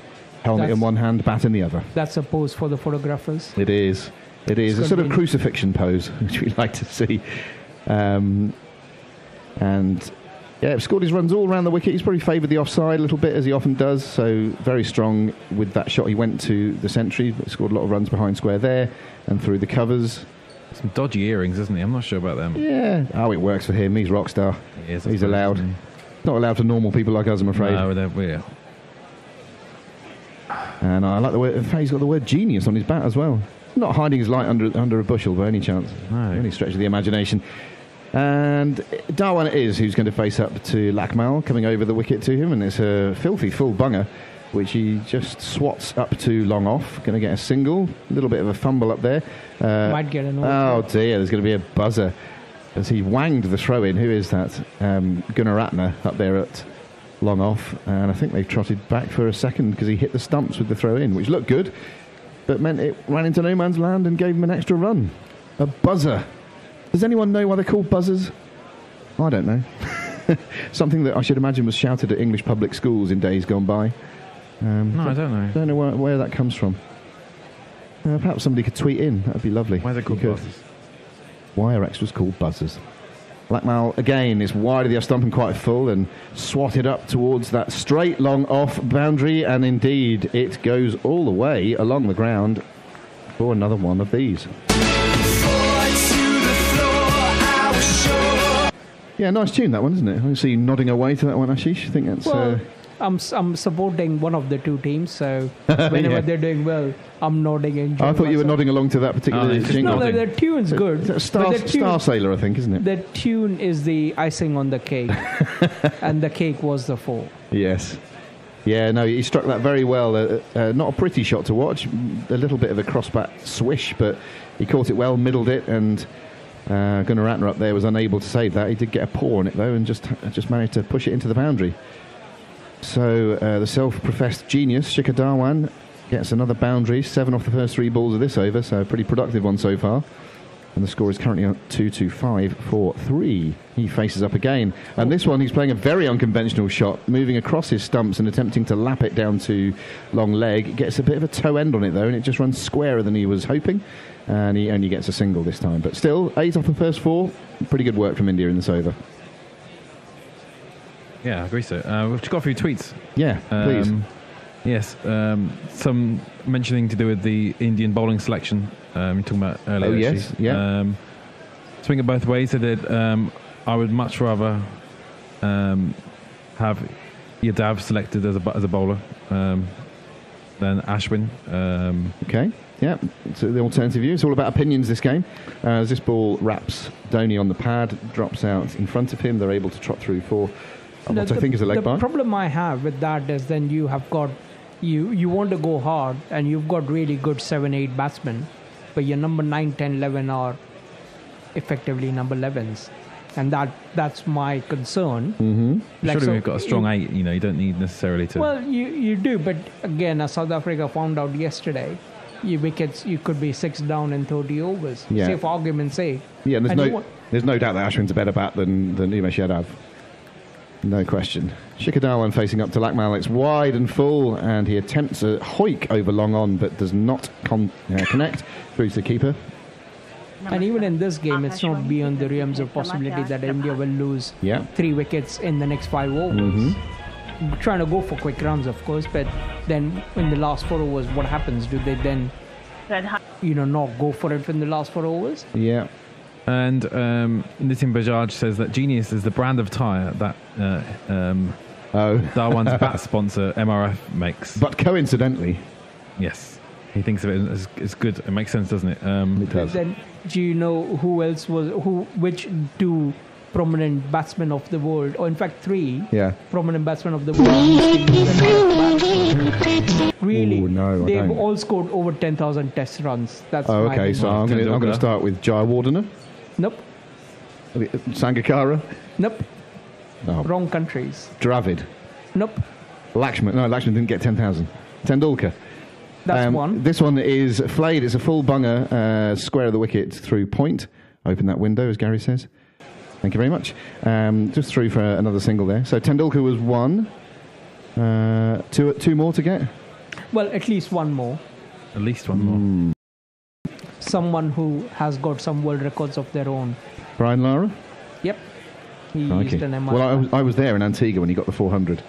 Helmet in one hand, bat in the other. That's a pose for the photographers. It is. It is a sort of crucifixion pose, which we like to see. And yeah, scored his runs all around the wicket. He's probably favoured the offside a little bit, as he often does. So very strong with that shot. He went to the century, scored a lot of runs behind square there and through the covers. Some dodgy earrings, isn't he? I'm not sure about them. Yeah. Oh, it works for him. He's rock star. He is, He's allowed. Not allowed for normal people like us, I'm afraid. No, they're weird. And I like the way he's got the word genius on his bat as well. Not hiding his light under a bushel by any chance. No. Any stretch of the imagination. And Dhawan it is who's going to face up to Lakmal, coming over the wicket to him, and it's a filthy full bunger, which he just swats up to long off. Going to get a single, a little bit of a fumble up there. Might get an oh dear, there's going to be a buzzer as he wanged the throw in. Who is that? Gunaratne up there at long off, and I think they've trotted back for a second because he hit the stumps with the throw in, which looked good, but meant it ran into no man's land and gave him an extra run. A buzzer. Does anyone know why they're called buzzers? I don't know. Something that I should imagine was shouted at English public schools in days gone by. No, I don't know. Don't know where that comes from. Perhaps somebody could tweet in. That would be lovely. Why are they called buzzers? Why are extras called buzzers? Blackmal again is wide of the off stump and quite full and swatted up towards that straight long off boundary, and indeed it goes all the way along the ground for another one of these. Yeah, nice tune that one, isn't it? I see you nodding away to that one, Ashish. I think that's... Well, I'm supporting one of the two teams, so whenever they're doing well, I'm nodding and I thought you were nodding along to that particular jingle. No, the tune's good. It's Star Sailor, I think, isn't it? The tune is the icing on the cake, and the cake was the 4. Yes. Yeah, no, he struck that very well. Not a pretty shot to watch. A little bit of a crossbat swish, but he caught it well, middled it, and Gunaratne up there was unable to save that. He did get a paw on it, though, and just managed to push it into the boundary. So the self-professed genius, Shikhar Dhawan, gets another boundary, 7 off the first 3 balls of this over, so a pretty productive one so far. And the score is currently at 2-5 for 3. He faces up again. And this one, he's playing a very unconventional shot, moving across his stumps and attempting to lap it down to long leg. Gets a bit of a toe end on it, though, and it just runs squarer than he was hoping. And he only gets a single this time. But still, 8 off the first 4. Pretty good work from India in this over. Yeah, I agree so. We've got a few tweets. Yeah, please. Yes, some mentioning to do with the Indian bowling selection you're talking about earlier. Oh, yes, actually. yeah. Swing it both ways. I did. I would much rather have Yadav selected as a bowler than Ashwin. Okay, yeah. So the alternative view. It's all about opinions this game. As this ball wraps Dhoni on the pad, drops out in front of him, they're able to trot through for what I think is a leg by. The problem I have with that is then you have got you want to go hard and you've got really good 7-8 batsmen, but your number 9, 10, 11 are effectively number 11s, and that's my concern. Mm-hmm. Surely we've got a strong 8. You don't need necessarily to. Well, you do, but again, as South Africa found out yesterday, your wickets you could be 6 down in 30 overs. Yeah. Say for argument's sake. Yeah, and there's no doubt that Ashwin's a better bat than Umesh Yadav. No question. Shikhar Dhawan facing up to Lakmal. It's wide and full, and he attempts a hoik over long on, but does not connect through to the keeper. And even in this game, it's not beyond the realms of possibility that India will lose 3 wickets in the next 5 overs. Mm-hmm. Trying to go for quick runs, of course, but then in the last 4 overs, what happens? Do they then, not go for it in the last 4 overs? Yeah. And Nitin Bajaj says that Genius is the brand of tyre that Dhawan's bat sponsor MRF makes. But coincidentally, yes, he thinks of it as good. It makes sense, doesn't it? It does. Then do you know who else was which 2 prominent batsmen of the world, or in fact 3 Yeah. prominent batsmen of the world. Really, Ooh, no, I they've don't. all scored over 10,000 test runs. That's Oh, my okay. thing. So I'm going to Tendulkar. start with Jayawardene, Nope, Sangakkara, nope, oh, wrong countries. Dravid, Nope, Lakshman. No, Lakshman didn't get 10,000. Tendulkar. that's one. This one is flayed. It's a full bunger, square of the wicket through point. Open that window, as Gary says. Thank you very much. Just through for another single there. So Tendulkar was 1. Two more to get. Well, at least one more. At least one more. Someone who has got some world records of their own. Brian Lara. Yep. He Okay. used an MI. Well, I was there in Antigua when he got the 400,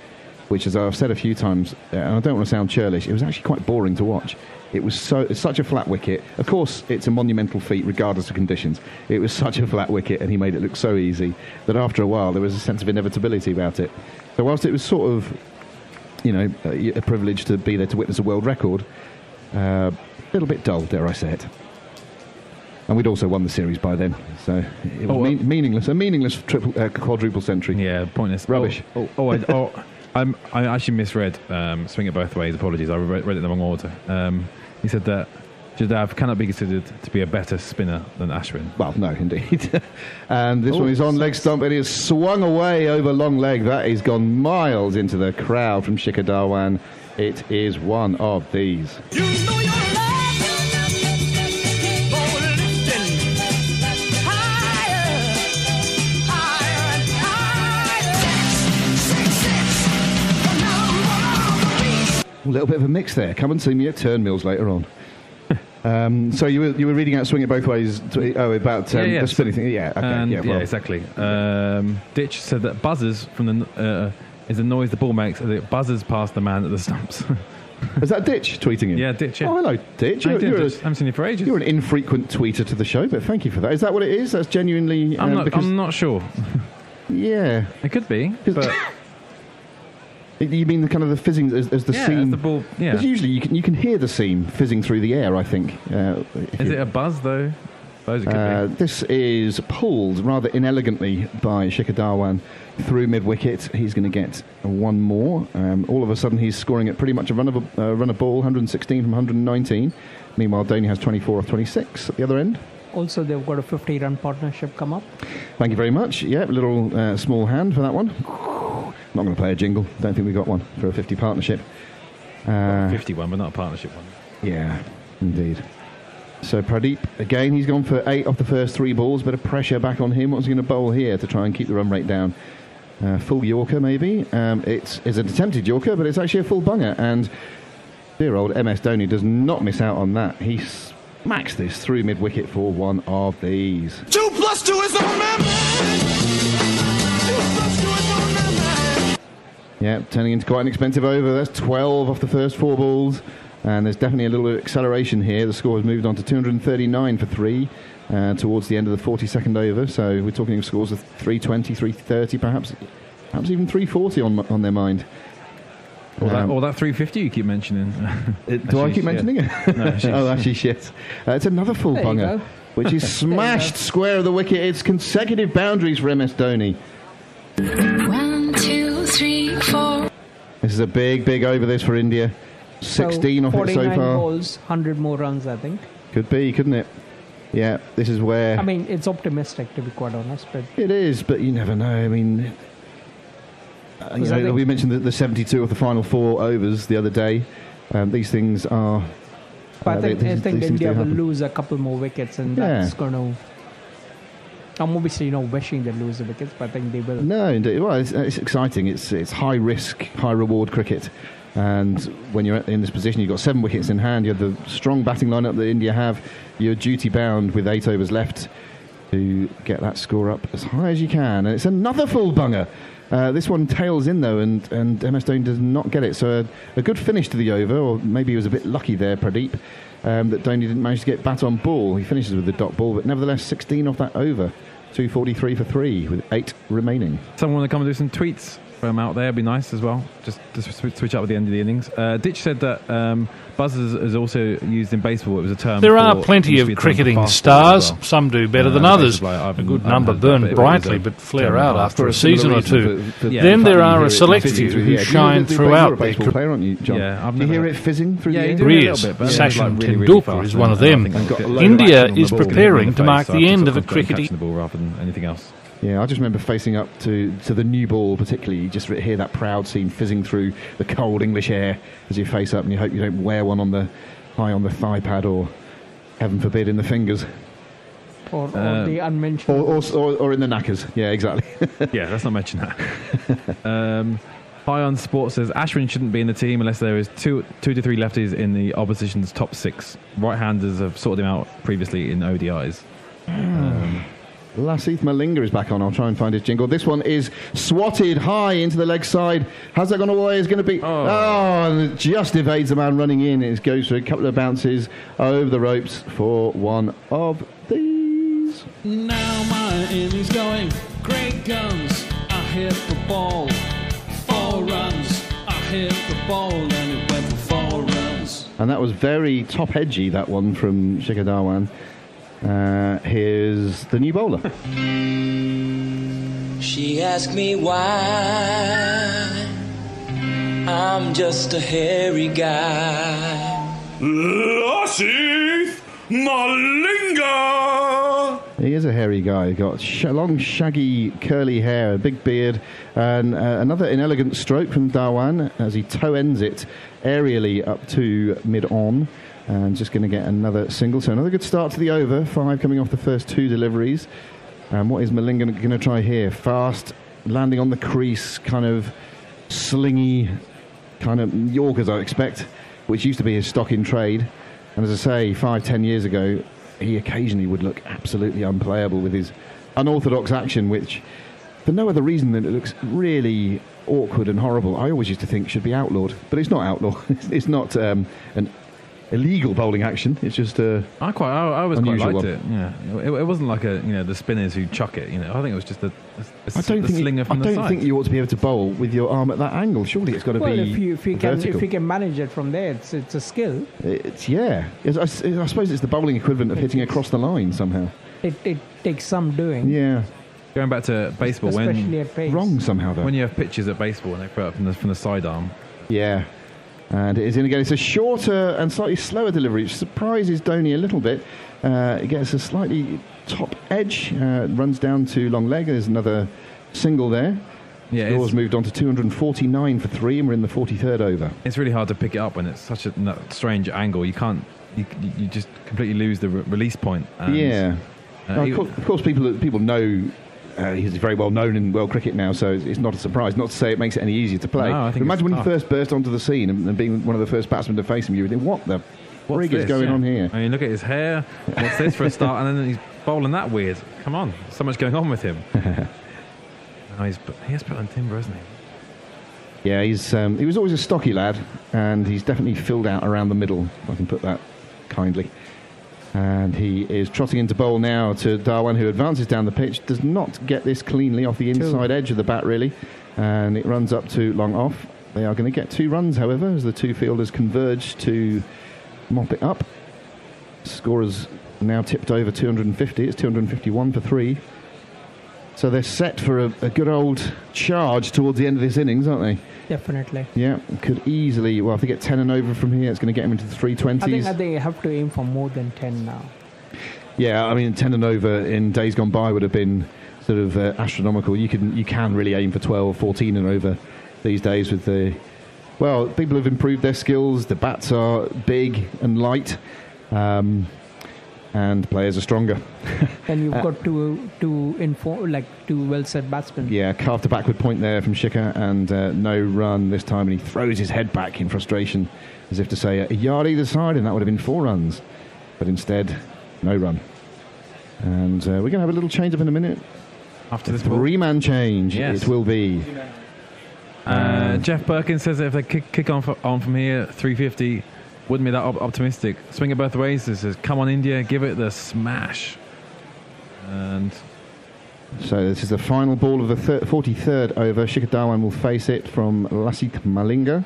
which, as I've said a few times, and I don't want to sound churlish, it was actually quite boring to watch. It's such a flat wicket. Of course, it's a monumental feat regardless of conditions. It was such a flat wicket, and he made it look so easy that after a while there was a sense of inevitability about it. So whilst it was sort of, a privilege to be there to witness a world record, a little bit dull, dare I say it. And we'd also won the series by then, so it was meaningless. A meaningless quadruple century. Yeah, pointless. Rubbish. I actually misread Swing It Both Ways. Apologies, I read it in the wrong order. He said that Jadav cannot be considered to be a better spinner than Ashwin. Well, no, indeed. And this one is on leg stump. It is swung away over long leg. That has gone miles into the crowd from Shikhar Dhawan. It is one of these. You know your love, keep on lifting higher, higher and higher. A little bit of a mix there. Come and see me at Turnmills later on. So you were reading out Swing It Both Ways about the spinning thing. Yeah, okay. And, Well, exactly. Ditch said that buzzers from the is the noise the ball makes as it buzzes past the man at the stumps. is that Ditch tweeting in? Yeah, Ditch. Yeah. Oh, hello, Ditch. I You're haven't seen you for ages. an infrequent tweeter to the show, but thank you for that. Is that what it is? That's genuinely... I'm not sure. Yeah. It could be, but You mean the kind of the fizzing as the seam? as the ball. Yeah. Because usually you can hear the seam fizzing through the air, I think. Is it a buzz though? Suppose it could be. This is pulled rather inelegantly by Shikhar Dhawan through mid-wicket. He's going to get one more. All of a sudden he's scoring at pretty much a run of ball, 116 from 119. Meanwhile, Dhoni has 24 off 26 at the other end. Also, they've got a 50-run partnership come up. Thank you very much. Yeah, a little small hand for that one. Not going to play a jingle. Don't think we got one for a 50 partnership. 51, but not a partnership one. Yeah, indeed. So Pradeep, again, he's gone for 8 off the first 3 balls. Bit of pressure back on him. What's he going to bowl here to try and keep the run rate down? Full Yorker, maybe. It's an attempted Yorker, but it's actually a full bunger. And dear old MS Dhoni does not miss out on that. He smacks this through mid-wicket for one of these. 2 plus 2 is our man. 2 plus 2 is our man. Yeah, turning into quite an expensive over. That's 12 off the first 4 balls. And there's definitely a little acceleration here. The score has moved on to 239 for 3 towards the end of the 42nd over. So we're talking scores of 320, 330, perhaps even 340 on their mind. Or that 350 you keep mentioning. Do I keep mentioning it? No, oh, actually, shit. It's another full There you bunger, go. which is smashed square of the wicket. It's consecutive boundaries for MS Dhoni. 1, 2, 3, 4. This is a big over this for India. 16 off it so 49 far. balls, 100 more runs, I think. Could be, couldn't it? Yeah, this is where... I mean, it's optimistic, to be quite honest, but... It is, but you never know. I mean... we mentioned the 72 of the final 4 overs the other day. These things are... But I think things India do will happen. lose a couple more wickets, and that's going to... I'm obviously not wishing they lose the wickets, but I think they will. No, indeed. Well, it's exciting. It's high risk, high reward cricket. And when you're in this position, you've got 7 wickets in hand. You have the strong batting lineup that India have. You're duty bound with 8 overs left to get that score up as high as you can. And it's another full bunger. This one tails in, though, and MS Dhoni does not get it. So a good finish to the over, or maybe he was a bit lucky there, Pradeep, that Dhoni didn't manage to get bat on ball. He finishes with the dot ball, but nevertheless, 16 off that over. 243 for 3 with 8 remaining. Someone want to come and do some tweets throw him out there. It'd be nice as well. Just switch up at the end of the innings. Ditch said that buzzers is also used in baseball. It was a term. There are plenty of cricketing stars. Well. Some do better than others. A good number burn brightly but flare out after a season or two. Then there are a select few who shine throughout. Baseball player, aren't you, John? Yeah, do you hear it fizzing through the air? Rears. Sachin Tendulkar is one of them. India is preparing to mark the end of a cricketing... the ball rather than anything else. Yeah, I just remember facing up to the new ball, particularly. You just hear that proud scene fizzing through the cold English air as you face up, and you hope you don't wear one high on the thigh pad or, heaven forbid, in the fingers. Or the unmentioned. Or in the knackers. Yeah, exactly. Yeah, let's not mention that. High on Sports says Ashwin shouldn't be in the team unless there is two to three lefties in the opposition's top six. Right-handers have sorted him out previously in ODIs. Lasith Malinga is back on. I'll try and find his jingle. This one is swatted high into the leg side. Has that gone away? It's going to be... and it just evades the man running in. It goes for a couple of bounces over the ropes for one of these. Now my innings going. Great guns. I hit the ball. 4 runs. I hit the ball and it went for 4 runs. And that was very top edgy, that one from Shikhar Dhawan. Here's the new bowler. She asked me why I'm just a hairy guy. Lasith Malinga. He is a hairy guy. He's got long, shaggy, curly hair, a big beard, and another inelegant stroke from Dhawan as he toe ends it aerially up to mid-on. And just going to get another single. So another good start to the over. 5 coming off the first 2 deliveries. And what is Malinga going to try here? Fast, landing on the crease, kind of slingy, kind of Yorkers, I expect, which used to be his stock in trade. And as I say, 5-10 years ago, he occasionally would look absolutely unplayable with his unorthodox action, which, for no other reason than it looks really awkward and horrible, I always used to think should be outlawed. But it's not outlawed. It's not an illegal bowling action. It's just I always quite liked one. it. Yeah, it wasn't like the spinners who chuck it. I think it was just a slinger from the side. I don't think you ought to be able to bowl with your arm at that angle. Surely it's got to be if you can manage it from there, it's a skill. I suppose it's the bowling equivalent of hitting across the line somehow. It takes some doing. Yeah. Going back to baseball, especially at pace. Wrong somehow though. When you have pitches at baseball and they throw it from the sidearm. Yeah. And it is in again. It's a shorter and slightly slower delivery, which surprises Dhoni a little bit. It gets a slightly top edge, runs down to long leg. There's another single there. Yeah, Score's moved on to 249 for 3, and we're in the 43rd over. It's really hard to pick it up when it's such a strange angle. You can't. You just completely lose the release point. Yeah. Of course, people know. He's very well known in world cricket now, so it's not a surprise. Not to say it makes it any easier to play. No, imagine when he first burst onto the scene and being one of the first batsmen to face him, you would think, what the frig is going on here? I mean, look at his hair. What's this for a start? And then he's bowling that weird. Come on, so much going on with him. He has put on timber, hasn't he? Yeah, he was always a stocky lad, and he's definitely filled out around the middle, if I can put that kindly. And he is trotting into bowl now to Dhawan, who advances down the pitch. Does not get this cleanly off the inside edge of the bat, really. And it runs up to long off. They are going to get 2 runs, however, as the 2 fielders converge to mop it up. Scorers now tipped over 250. It's 251 for 3. So they're set for a good old charge towards the end of this innings, aren't they? Definitely. Yeah, could easily... Well, if they get 10 and over from here, it's going to get them into the 320s. I think they have to aim for more than 10 now. Yeah, I mean, 10 and over in days gone by would have been sort of astronomical. You can really aim for 12, 14 and over these days with the... Well, people have improved their skills. The bats are big and light. And players are stronger. And you've got two well-set batsmen. Yeah, carved a backward point there from Shikhar, and no run this time. And he throws his head back in frustration, as if to say a yard either side, and that would have been 4 runs. But instead, no run. And we're going to have a little change-up in a minute. After this 3-man change, yes. It will be. Jeff Perkins says that if they kick on from here, 350. Wouldn't be that optimistic. Swing it both ways. This says, come on, India, give it the smash. And So this is the final ball of the 43rd over. Shikhar Dhawan will face it from Lasik Malinga.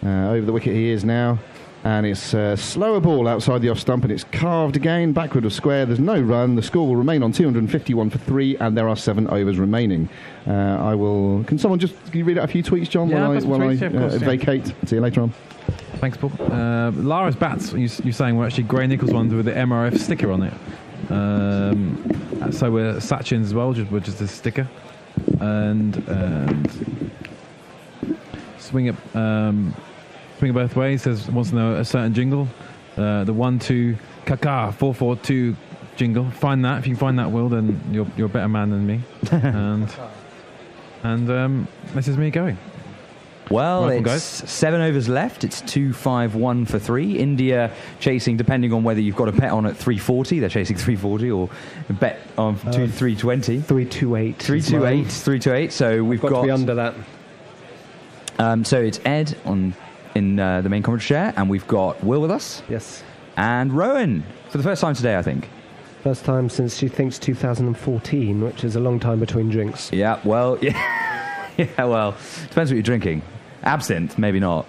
Over the wicket he is now. And it's a slower ball outside the off stump, and it's carved again, backward of square. There's no run. The score will remain on 251 for 3, and there are 7 overs remaining. Can you read out a few tweets, John, while I vacate? See you later on. Thanks, Paul. Lara's bats, you're saying, were actually Gray Nichols ones with the MRF sticker on it. So were Sachin's as well, just a sticker. And swing it both ways. Wants to know a certain jingle. The 1-2 Kaka 442 jingle. Find that. If you can find that, Will, then you're a better man than me. and this is me going. Well, it's 7 overs left. It's 2-5-1 for 3. India chasing, depending on whether you've got a bet on at 340. They're chasing 340, or a bet on 320. 328. 328. So we've got to be under that. So it's Ed in the main commentary chair, and we've got Will with us. Yes. And Rowan for the first time today, I think. First time since she thinks 2014, which is a long time between drinks. Yeah. Well. Yeah. Well, depends what you're drinking. Absinthe, maybe not.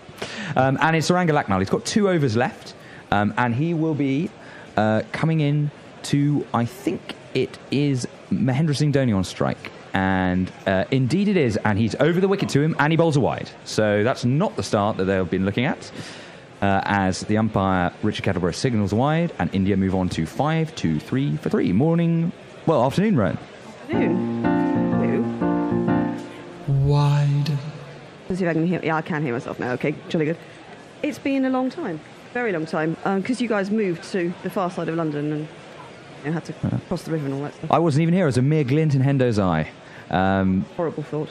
And it's SirLanka Lakmal. He's got 2 overs left, and he will be coming in to, I think it is Mahendra Singh Dhoni on strike. And indeed it is, and he's over the wicket to him, and he bowls a wide. So that's not the start that they've been looking at. As the umpire, Richard Kettleborough, signals wide, and India move on to 5-2-3 for 3. Afternoon, Rowan. Wide. Let's see if I can hear. Yeah, I can hear myself now. Okay, jolly good. It's been a long time, very long time, because you guys moved to the far side of London and had to cross the river and all that stuff. I wasn't even here. It was a mere glint in Hendo's eye. Horrible thought.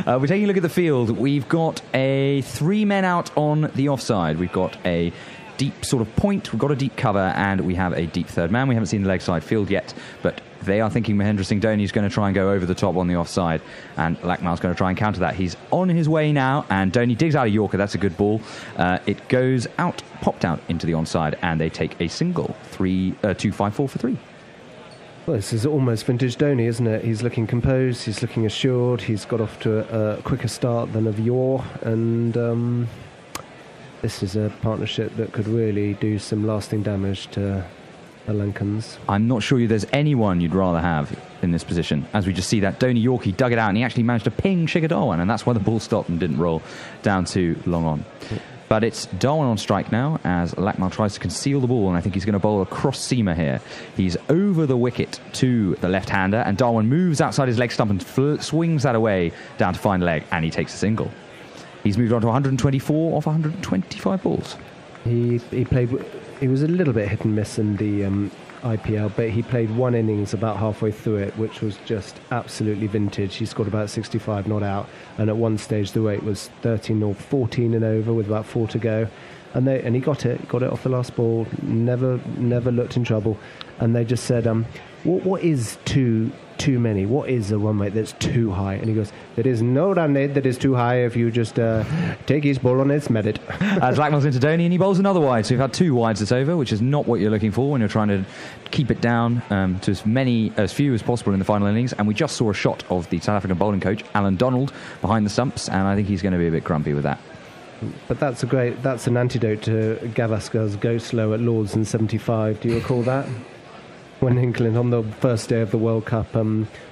We're taking a look at the field. We've got 3 men out on the offside. We've got a deep sort of point. We've got a deep cover, and we have a deep third man. We haven't seen the leg side field yet, but they are thinking Mahendra Singh Dhoni is going to try and go over the top on the offside, and Lakmal's going to try and counter that. He's on his way now, and Dhoni digs out a Yorker. That's a good ball. It goes out, popped out into the onside, and they take a single. 2-5-4 for 3. Well, this is almost vintage Dhoni, isn't it? He's looking composed, he's looking assured, he's got off to a quicker start than of yore, and this is a partnership that could really do some lasting damage to the Lankans. I'm not sure there's anyone you'd rather have in this position. As we just see that Dhoni Yorkie dug it out, and he actually managed to ping Shikhar Dhawan, and that's why the ball stopped and didn't roll down too long on. But it's Dhawan on strike now as Lakmal tries to conceal the ball, and I think he's going to bowl a cross-seamer here. He's over the wicket to the left-hander, and Dhawan moves outside his leg stump and swings that away down to fine leg, and he takes a single. He's moved on to 124 off 125 balls. He was a little bit hit and miss in the IPL, but he played 1 innings about halfway through it, which was just absolutely vintage. He scored about 65 not out, and at one stage the rate was 13 or 14 and over with about 4 to go, and he got it off the last ball. Never looked in trouble, and they just said, what is too many? What is a run rate that's too high? And he goes, there is no run rate that is too high if you just take each ball on its merit. As Lakmal's into Dhoni, and he bowls another wide. So you've had 2 wides this over, which is not what you're looking for when you're trying to keep it down to as few as possible in the final innings. And we just saw a shot of the South African bowling coach, Alan Donald, behind the stumps, and I think he's going to be a bit grumpy with that. But that's an antidote to Gavaskar's go slow at Lords in 75. Do you recall that? When England, on the first day of the World Cup,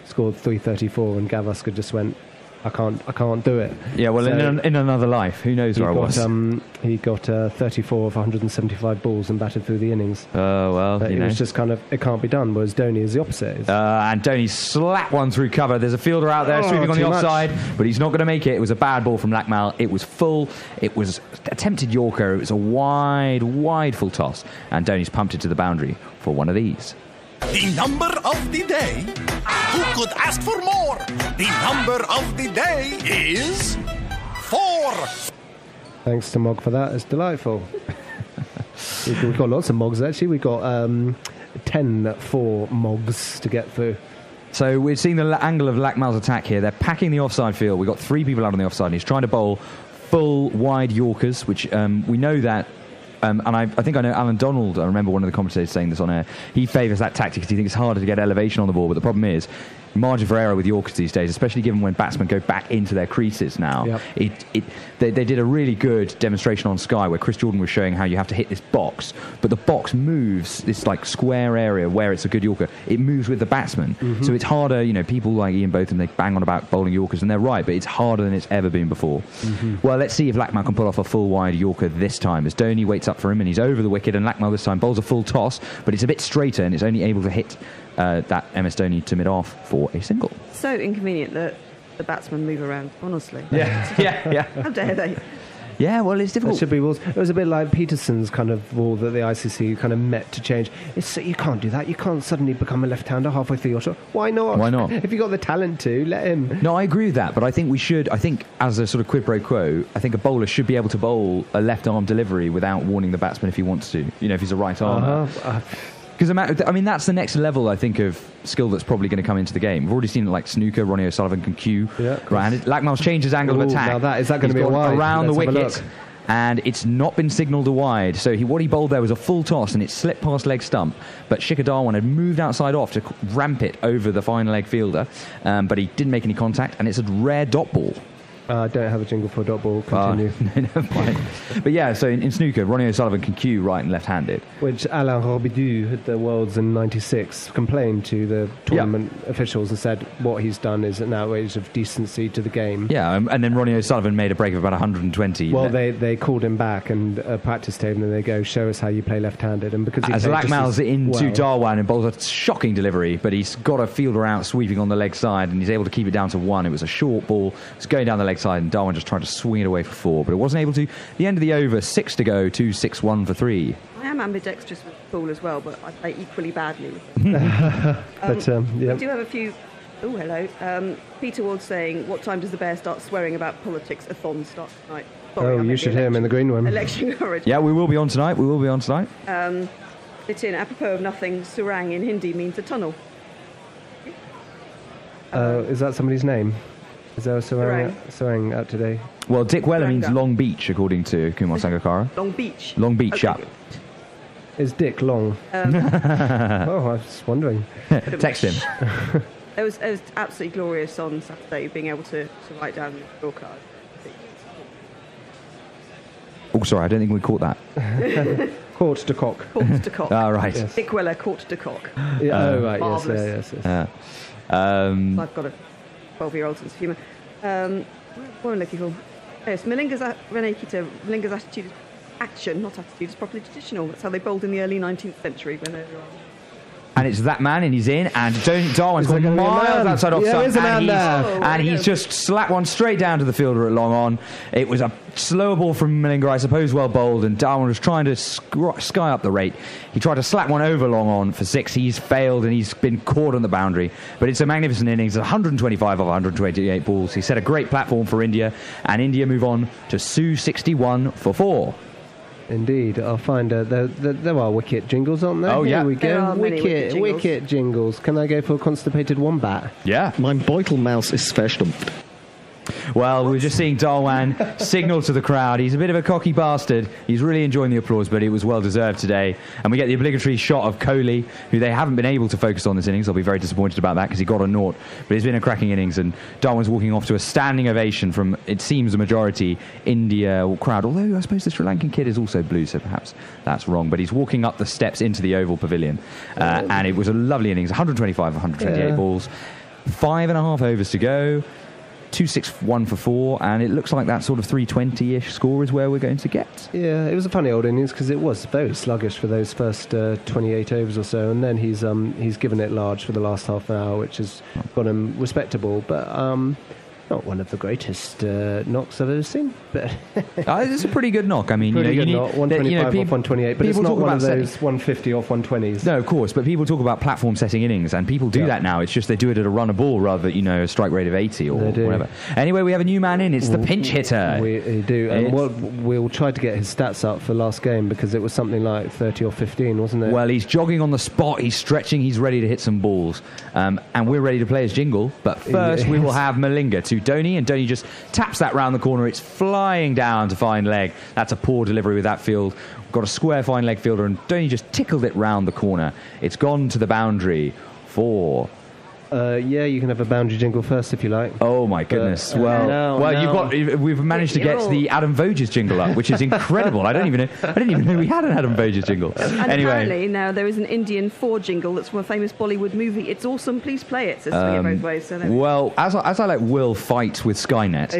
scored 334, and Gavaskar just went, I can't do it. Yeah, well, so in another life, who knows where I was. He got 34 of 175 balls and batted through the innings. Oh, well, it was just kind of, it can't be done, whereas Dhoni is the opposite. And Dhoni slapped one through cover. There's a fielder out there sweeping on the offside, but he's not going to make it. It was a bad ball from Lakmal. It was full. It was attempted Yorker. It was a wide full toss, and Dhoni's pumped it to the boundary for one of these. The number of the day. Who could ask for more? The number of the day is 4. Thanks to Mog for that. It's delightful. We've got lots of Mogs, actually. We've got 10 for Mogs to get through. So we're seeing the angle of Lakmal's attack here. They're packing the offside field. We've got 3 people out on the offside, and he's trying to bowl full wide Yorkers, which we know that and I think I know Alan Donald, I remember one of the commentators saying this on air, he favours that tactic because he thinks it's harder to get elevation on the ball, but the problem is margin for error with Yorkers these days, especially given when batsmen go back into their creases now. Yep. They did a really good demonstration on Sky where Chris Jordan was showing how you have to hit this box, but the box moves, this like square area where it's a good Yorker, it moves with the batsman. Mm-hmm. So it's harder, people like Ian Botham, they bang on about bowling Yorkers, and they're right, but it's harder than it's ever been before. Mm-hmm. Well, let's see if Lakmal can pull off a full wide Yorker this time, as Dhoni waits up for him and he's over the wicket, and Lakmal this time bowls a full toss, but it's a bit straighter and it's only able to hit that MS Dhoni to mid-off for a single. So inconvenient that the batsmen move around, honestly. Yeah. How dare they? Yeah, well, it's difficult. It should be rules. It was a bit like Peterson's kind of rule that the ICC kind of met to change. You can't do that. You can't suddenly become a left-hander halfway through your shot. Why not? Why not? If you've got the talent to, let him. No, I agree with that, but I think as a sort of quid pro quo, I think a bowler should be able to bowl a left-arm delivery without warning the batsman if he wants to. If he's a right-armer. Because that's the next level, I think, of skill that's probably going to come into the game. We've already seen it like snooker. Ronnie O'Sullivan can cue right-handed. Lakmal's changed his angle of attack. Now is that going to be a wide? Around the wicket, and it's not been signalled a wide. So what he bowled there was a full toss, and it slipped past leg stump. But Shikhar Dhawan had moved outside off to ramp it over the fine leg fielder, but he didn't make any contact, and it's a rare dot ball. I don't have a jingle for a dot ball. Continue. Never mind. But yeah, so in snooker, Ronnie O'Sullivan can cue right and left-handed. Which Alain Robidoux, at the Worlds in '96, complained to the tournament officials and said what he's done is an outrage of decency to the game. Yeah, and then Ronnie O'Sullivan made a break of about 120. Well, they called him back and practice tape, and they go, show us how you play left-handed. And because as Lakmal's into Dhawan and bowls a shocking delivery, but he's got a fielder out sweeping on the leg side, and he's able to keep it down to 1. It was a short ball. It's going down the leg side, and Dhawan just tried to swing it away for 4, but it wasn't able to. The end of the over, 6 to go, 2-6-1 for 3. I am ambidextrous with the ball as well, but I play equally badly with it. We do have a few. Oh, hello. Peter Ward saying, what time does the Bear start swearing about politics? A thon starts tonight. Sorry, you should hear him in the green one. Election coverage. Yeah, we will be on tonight. It's in apropos of nothing. Surang in Hindi means a tunnel. Is that somebody's name? Is there a Sarang out today? Well, Dick Weller means Long Beach, according to Kumar Sangakkara. Long Beach. Long Beach, okay. Is Dick long? I was just wondering. Text him. It was absolutely glorious on Saturday, being able to write down the scorecard. Oh, sorry, I don't think we caught that. Court de coq. Court de coq. Right. Yes. Dick Weller, court de coq. Right, yes. I've got a 12-year-old sense of humour. What am I looking for? Yes, Malinga's attitude, is properly traditional. That's how they bowled in the early 19th century when they were on. And it's that man, and he's in, and Darwin's gone miles outside off stump, and he's just slapped one straight down to the fielder at long on. It was a slower ball from Malinga, I suppose, well bowled, and Darwin was trying to sky up the rate. He tried to slap one over long on for 6. He's failed, and he's been caught on the boundary. But it's a magnificent innings, 125 of 128 balls. He set a great platform for India, and India move on to 61 for 4. Indeed, I'll find there are wicket jingles, aren't there? Oh, yeah. Here we There go. are many Wicket jingles. Can I go for a constipated wombat? Yeah. Mein Beutelmaus ist verstumpft. Well, we're just seeing Darwan signal to the crowd. He's a bit of a cocky bastard. He's really enjoying the applause, but it was well deserved today. And we get the obligatory shot of Kohli, who they haven't been able to focus on this innings. I'll be very disappointed about that because he got a 0. But it's been a cracking innings, and Darwan's walking off to a standing ovation from, it seems, a majority India crowd. Although I suppose the Sri Lankan kid is also blue, so perhaps that's wrong. But he's walking up the steps into the Oval Pavilion, and it was a lovely innings. 125, 128 balls, 5.5 overs to go. 2-6-1 for 4, and it looks like that sort of 320-ish score is where we're going to get. Yeah, it was a funny old innings because it was very sluggish for those first 28 overs or so, and then he's given it large for the last half an hour, which has got him respectable, but not one of the greatest knocks I've ever seen. But it's a pretty good knock. I mean, pretty good knock, 125 off 128, but it's not one of those 150 off 120s. No, of course, but people talk about platform-setting innings, and people do that now. It's just they do it at a run of ball rather than, a strike rate of 80 or whatever. Anyway, we have a new man in. It's the pinch hitter. We do. And we'll try to get his stats up for last game because it was something like 30 or 15, wasn't it? Well, he's jogging on the spot. He's stretching. He's ready to hit some balls. And we're ready to play his jingle. But first, we will have Malinga to to Dhoni, and Dhoni just taps that round the corner. It's flying down to fine leg. That's a poor delivery with that field. We've got a square fine leg fielder, and Dhoni just tickled it round the corner. It's gone to the boundary for... yeah, you can have a boundary jingle first if you like. Oh my goodness! We've managed to get the Adam Voges jingle up, which is incredible. I didn't even know we had an Adam Voges jingle. And anyway, apparently now there is an Indian 4 jingle that's from a famous Bollywood movie. It's awesome. Please play it. So swing it both ways. So well, as I let Will fight with Skynet,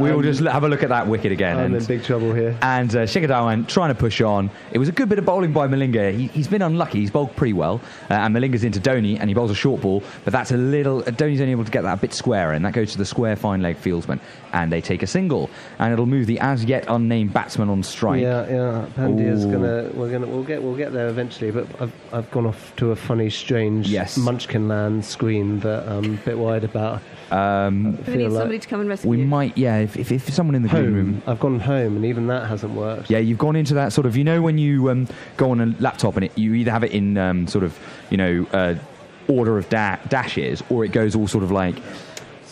we will just have a look at that wicket again. I'm in big trouble here. And Shikhar Dhawan trying to push on. It was a good bit of bowling by Malinga. He's been unlucky. He's bowled pretty well, and Malinga's into Dhoni, and he bowls a short ball, but that's a little... Dhoni's only able to get that a bit square, and that goes to the square fine leg fieldsman, and they take a single, and it'll move the as yet unnamed batsman on strike. Yeah. Pandya's we'll get there eventually, but I've gone off to a funny, strange Munchkin Land screen that I'm a bit worried about. We need somebody to come and rescue. We might, if someone in the green room. I've gone home, and even that hasn't worked. Yeah, you've gone into that sort of, when you go on a laptop and you either have it in order of dashes, or it goes all sort of like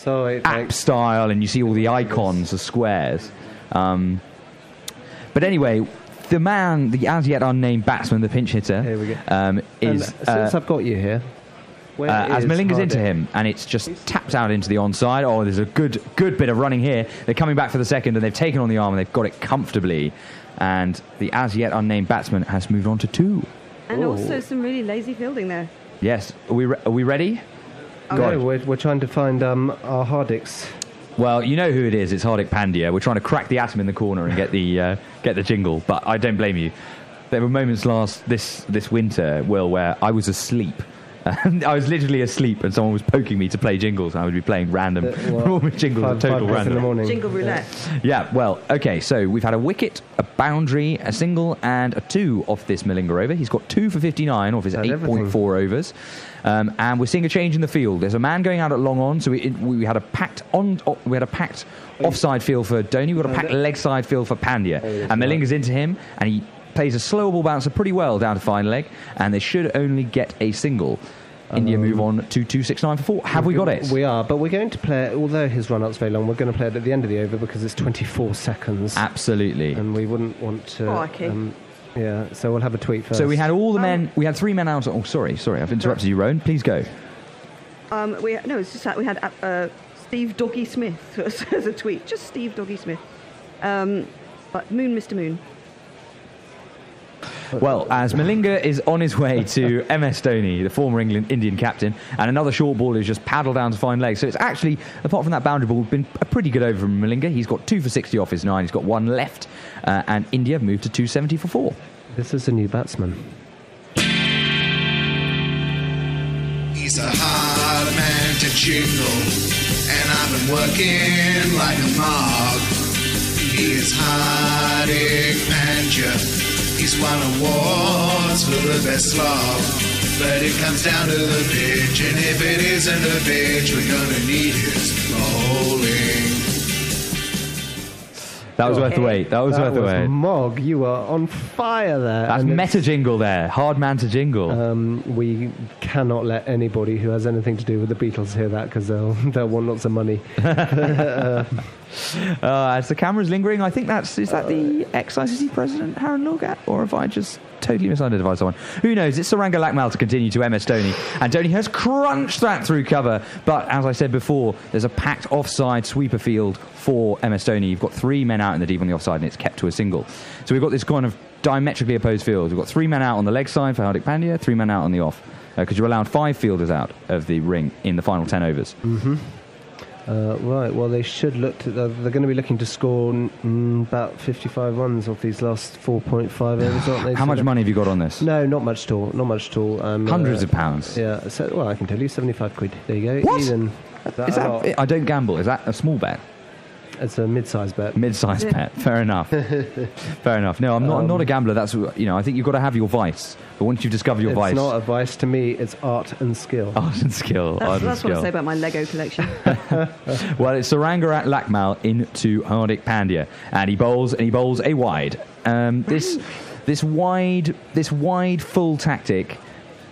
app style, and you see all the icons of squares. But anyway, the as yet unnamed batsman, the pinch hitter, here we go. Is since I've got you here, as Malinga's into him, and it's just tapped out into the onside. Oh, there's a good bit of running here. They're coming back for the second, and they've taken on the arm, and they've got it comfortably. And the as yet unnamed batsman has moved on to 2. And also some really lazy fielding there. Yes. Are we ready? No, we're trying to find our Hardicks. Well, you know who it is. It's Hardik Pandya. We're trying to crack the atom in the corner and get the jingle. But I don't blame you. There were moments this winter, Will, where I was asleep. I was literally asleep, and someone was poking me to play jingles, and I would be playing random jingles, total random. In the morning. Jingle roulette. Yeah, well, okay, so we've had a wicket, a boundary, a single, and a 2 off this Malinga over. He's got 2 for 59 off his 8.4 overs. And we're seeing a change in the field. There's a man going out at long on, so we had a packed offside field for Dhoni. We've got a packed leg side field for Pandya. And Malinga's into him, and he plays a slower ball bouncer pretty well down to fine leg, and they should only get a single. India move on to 269 for 4. Have we got it? We are, but we're going to play it, although his run-out's very long, we're going to play it at the end of the over because it's 24 seconds. Absolutely. And we wouldn't want to... so we'll have a tweet first. So we had all the men... We had 3 men out... Oh, sorry, I've interrupted you, Rowan. Please go. It's just that we had Steve Doggy Smith as a tweet. Just Steve Doggy Smith. But Mr. Moon. Well, as Malinga is on his way to MS Dhoni, the former Indian captain, and another short ball is just paddled down to fine leg. So it's actually, apart from that boundary ball, been a pretty good over from Malinga. He's got 2 for 60 off his 9. He's got 1 left. And India moved to 270 for 4. This is a new batsman. He's a hard man to jingle, and I've been working like a mog. He is Hardik Pandya. He's won awards for the best slog. But it comes down to the pitch, and if it isn't a pitch, we're gonna need his bowling. That was worth the wait. That was worth the wait. Mog, you are on fire there. That's meta jingle there. Hard man to jingle. We cannot let anybody who has anything to do with the Beatles hear that because they'll want lots of money. As the camera's lingering, I think is that the ex-ICC president, Harun Logat? Or have I just totally misidentified someone? Who knows? It's SirLanka Lakmal to continue to MS Dhoni. And Dhoni has crunched that through cover. But as I said before, there's a packed offside sweeper field for MS Dhoni. You've got 3 men out in the deep on the offside, and it's kept to a single. So we've got this kind of diametrically opposed field. We've got 3 men out on the leg side for Hardik Pandya, 3 men out on the off. Because you're allowed 5 fielders out of the ring in the final 10 overs. Mm-hmm. Right, well, they should look to... They're going to be looking to score about 55 runs off these last 4.5 overs, aren't they? How much money have you got on this? No, not much at all. Hundreds of pounds? Yeah, so, well, I can tell you, 75 quid. There you go. What? Is that I don't gamble. Is that a small bet? It's a mid-sized bet. Mid-sized bet. Fair enough. Fair enough. No, I'm not a gambler. That's, I think you've got to have your vice. But once you've discovered your vice... It's not a vice to me. It's art and skill. Art and skill. That's what I say about my Lego collection. Well, it's SirLanka Lakmal into Hardik Pandya. And he bowls a wide. This wide full tactic...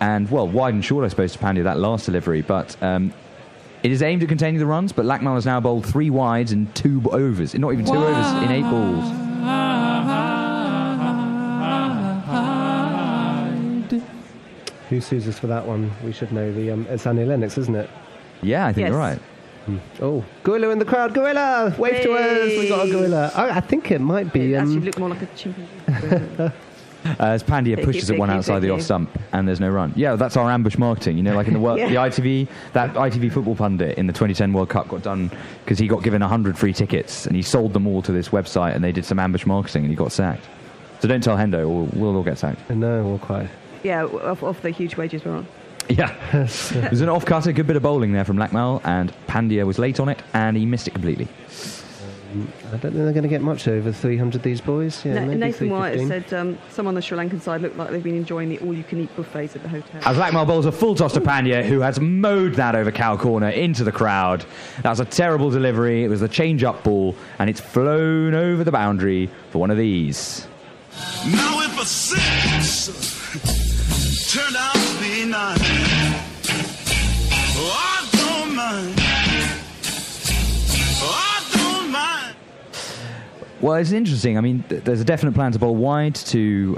And, well, wide and short, I suppose, to Pandya, that last delivery. But... It is aimed at containing the runs, but Lakmal has now bowled 3 wides and 2 overs. Not even 2 overs in 8 balls. Who sues us for that one? We should know. It's Annie Lennox, isn't it? Yeah, I think you're right. Oh, gorilla in the crowd. Gorilla! Wave to us. We got a gorilla. I think it might be... It actually looked more like a chimpanzee. As Pandya pushes it one outside the off stump, and there's no run. Yeah, that's our ambush marketing. You know, like in the the ITV, that ITV football pundit in the 2010 World Cup got done because he got given 100 free tickets, and he sold them all to this website, and they did some ambush marketing, and he got sacked. So don't tell Hendo, or we'll all get sacked. No, we'll quite. Yeah, off the huge wages we're on. Yeah. It was an off-cutter, good bit of bowling there from Lakmal, and Pandya was late on it, and he missed it completely. I don't think they're going to get much over 300, these boys. Yeah, Nathan White said some on the Sri Lankan side look like they've been enjoying the all-you-can-eat buffets at the hotel. As Lakmal bowls a full toss to Pandya, who has mowed that over cow corner into the crowd. That was a terrible delivery. It was a change-up ball, and it's flown over the boundary for one of these. Now if a 6 turned out to be 9, I don't mind. Well, it's interesting. I mean, there's a definite plan to bowl wide to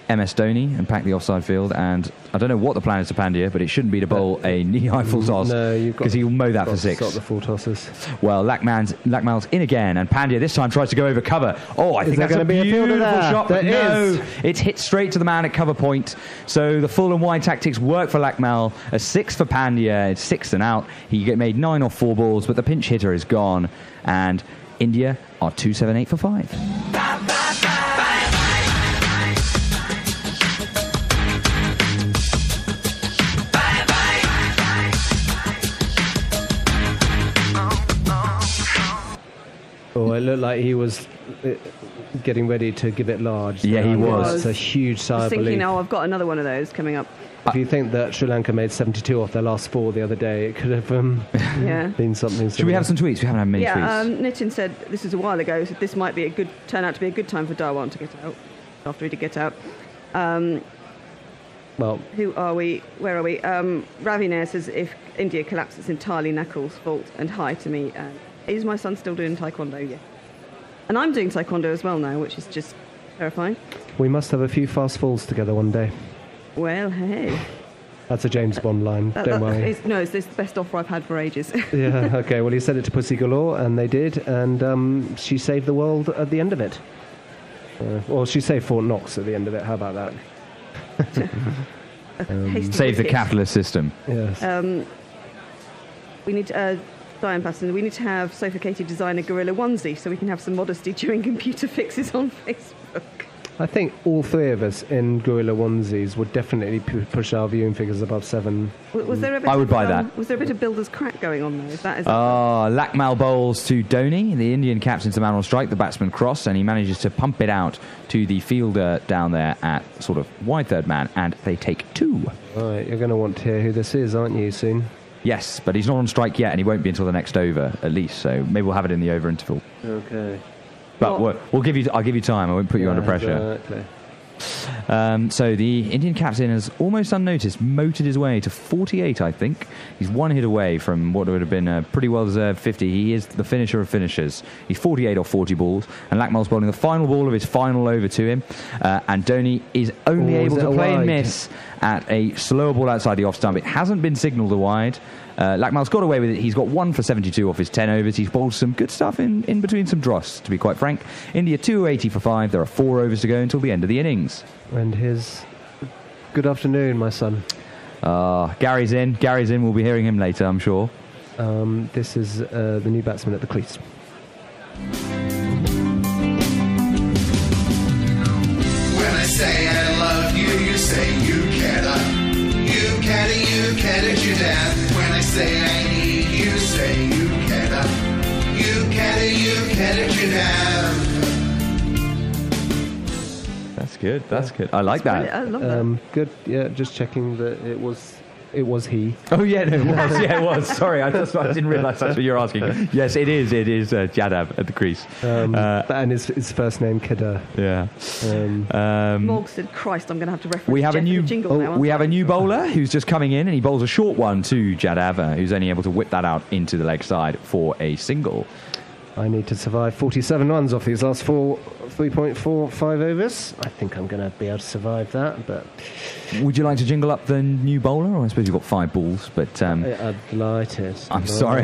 MS Dhoni and pack the offside field, and I don't know what the plan is to Pandya, but it shouldn't be to bowl a knee-high full toss because he'll mow that for 6. Stop the full tosses. Well, Lakmal's in again, and Pandya this time tries to go over cover. Oh, I think that's a beautiful shot, but no, it's hit straight to the man at cover point. So the full and wide tactics work for Lakmal. A 6 for Pandya. It's 6 and out. He made 9 off 4 balls, but the pinch hitter is gone, and India are 278 for 5. Oh, it looked like he was getting ready to give it large. Yeah, he was. It's a huge sigh of relief. Thinking, I've got another one of those coming up. If you think that Sri Lanka made 72 off their last 4 the other day, it could have been something similar. Should we have some tweets? We haven't had many tweets. Nitin said, this is a while ago, so this might be turn out to be a good time for Dhawan to get out, after he did get out. Well, who are we? Where are we? Ravi Nair says, if India collapses, it's entirely Nakul's fault, and hi to me. Is my son still doing taekwondo? Yeah. And I'm doing taekwondo as well now, which is just terrifying. We must have a few fast falls together one day. Well, hey. That's a James Bond line, don't worry. It's the best offer I've had for ages. Yeah, okay, well, he said it to Pussy Galore, and they did, and she saved the world at the end of it. Or she saved Fort Knox at the end of it, how about that? Save the capitalist system. Yes. We need Diane Patterson, we need to have Sophie Katie design a gorilla onesie so we can have some modesty during computer fixes on Facebook. I think all 3 of us in gorilla onesies would definitely push our viewing figures above 7. Was there a bit I would buy that. Was there a bit of builder's crack going on there? Lakmal bowls to Dhoni. The Indian captain's the man on strike. The batsman cross, and he manages to pump it out to the fielder down there at sort of wide third man, and they take 2. Right, you're going to want to hear who this is, aren't you, soon? Yes, but he's not on strike yet, and he won't be until the next over, at least. So maybe we'll have it in the over interval. Okay. But I'll give you time. I won't put you under pressure. Exactly. So the Indian captain has almost unnoticed motored his way to 48, I think. He's 1 hit away from what would have been a pretty well-deserved 50. He is the finisher of finishers. He's 48 off 40 balls, and Lakmal's bowling the final ball of his final over to him. And Dhoni is only able to play and miss at a slower ball outside the off stump. It hasn't been signalled a wide. Lakmal's got away with it. He's got 1 for 72 off his 10 overs. He's bowled some good stuff in between some dross, to be quite frank. India 280 for 5. There are 4 overs to go until the end of the innings. And his good afternoon, my son. Gary's in. We'll be hearing him later, I'm sure. This is the new batsman at the crease. When I say I love you, you say you can't. You can't, you dad. When I say I need you, say you can't. You can't, you dad. That's good. I like that. I love that. Good. Yeah, just checking that it was It was he. Oh yeah, no, it was. Yeah, it was. Sorry, I didn't realise that's what you're asking. Yes, it is. It is Jadav at the crease. And his first name Kader. Yeah. Morg said, "Christ, I'm going to have to reference." We have a new jingle now. We have a new bowler who's just coming in, and he bowls a short one to Jadav, who's only able to whip that out into the leg side for a single. I need to survive 47 runs off these last 3.45 overs. I think I'm going to be able to survive that, but... Would you like to jingle up the new bowler? Or I suppose you've got 5 balls, but... I'd like it. I'm sorry.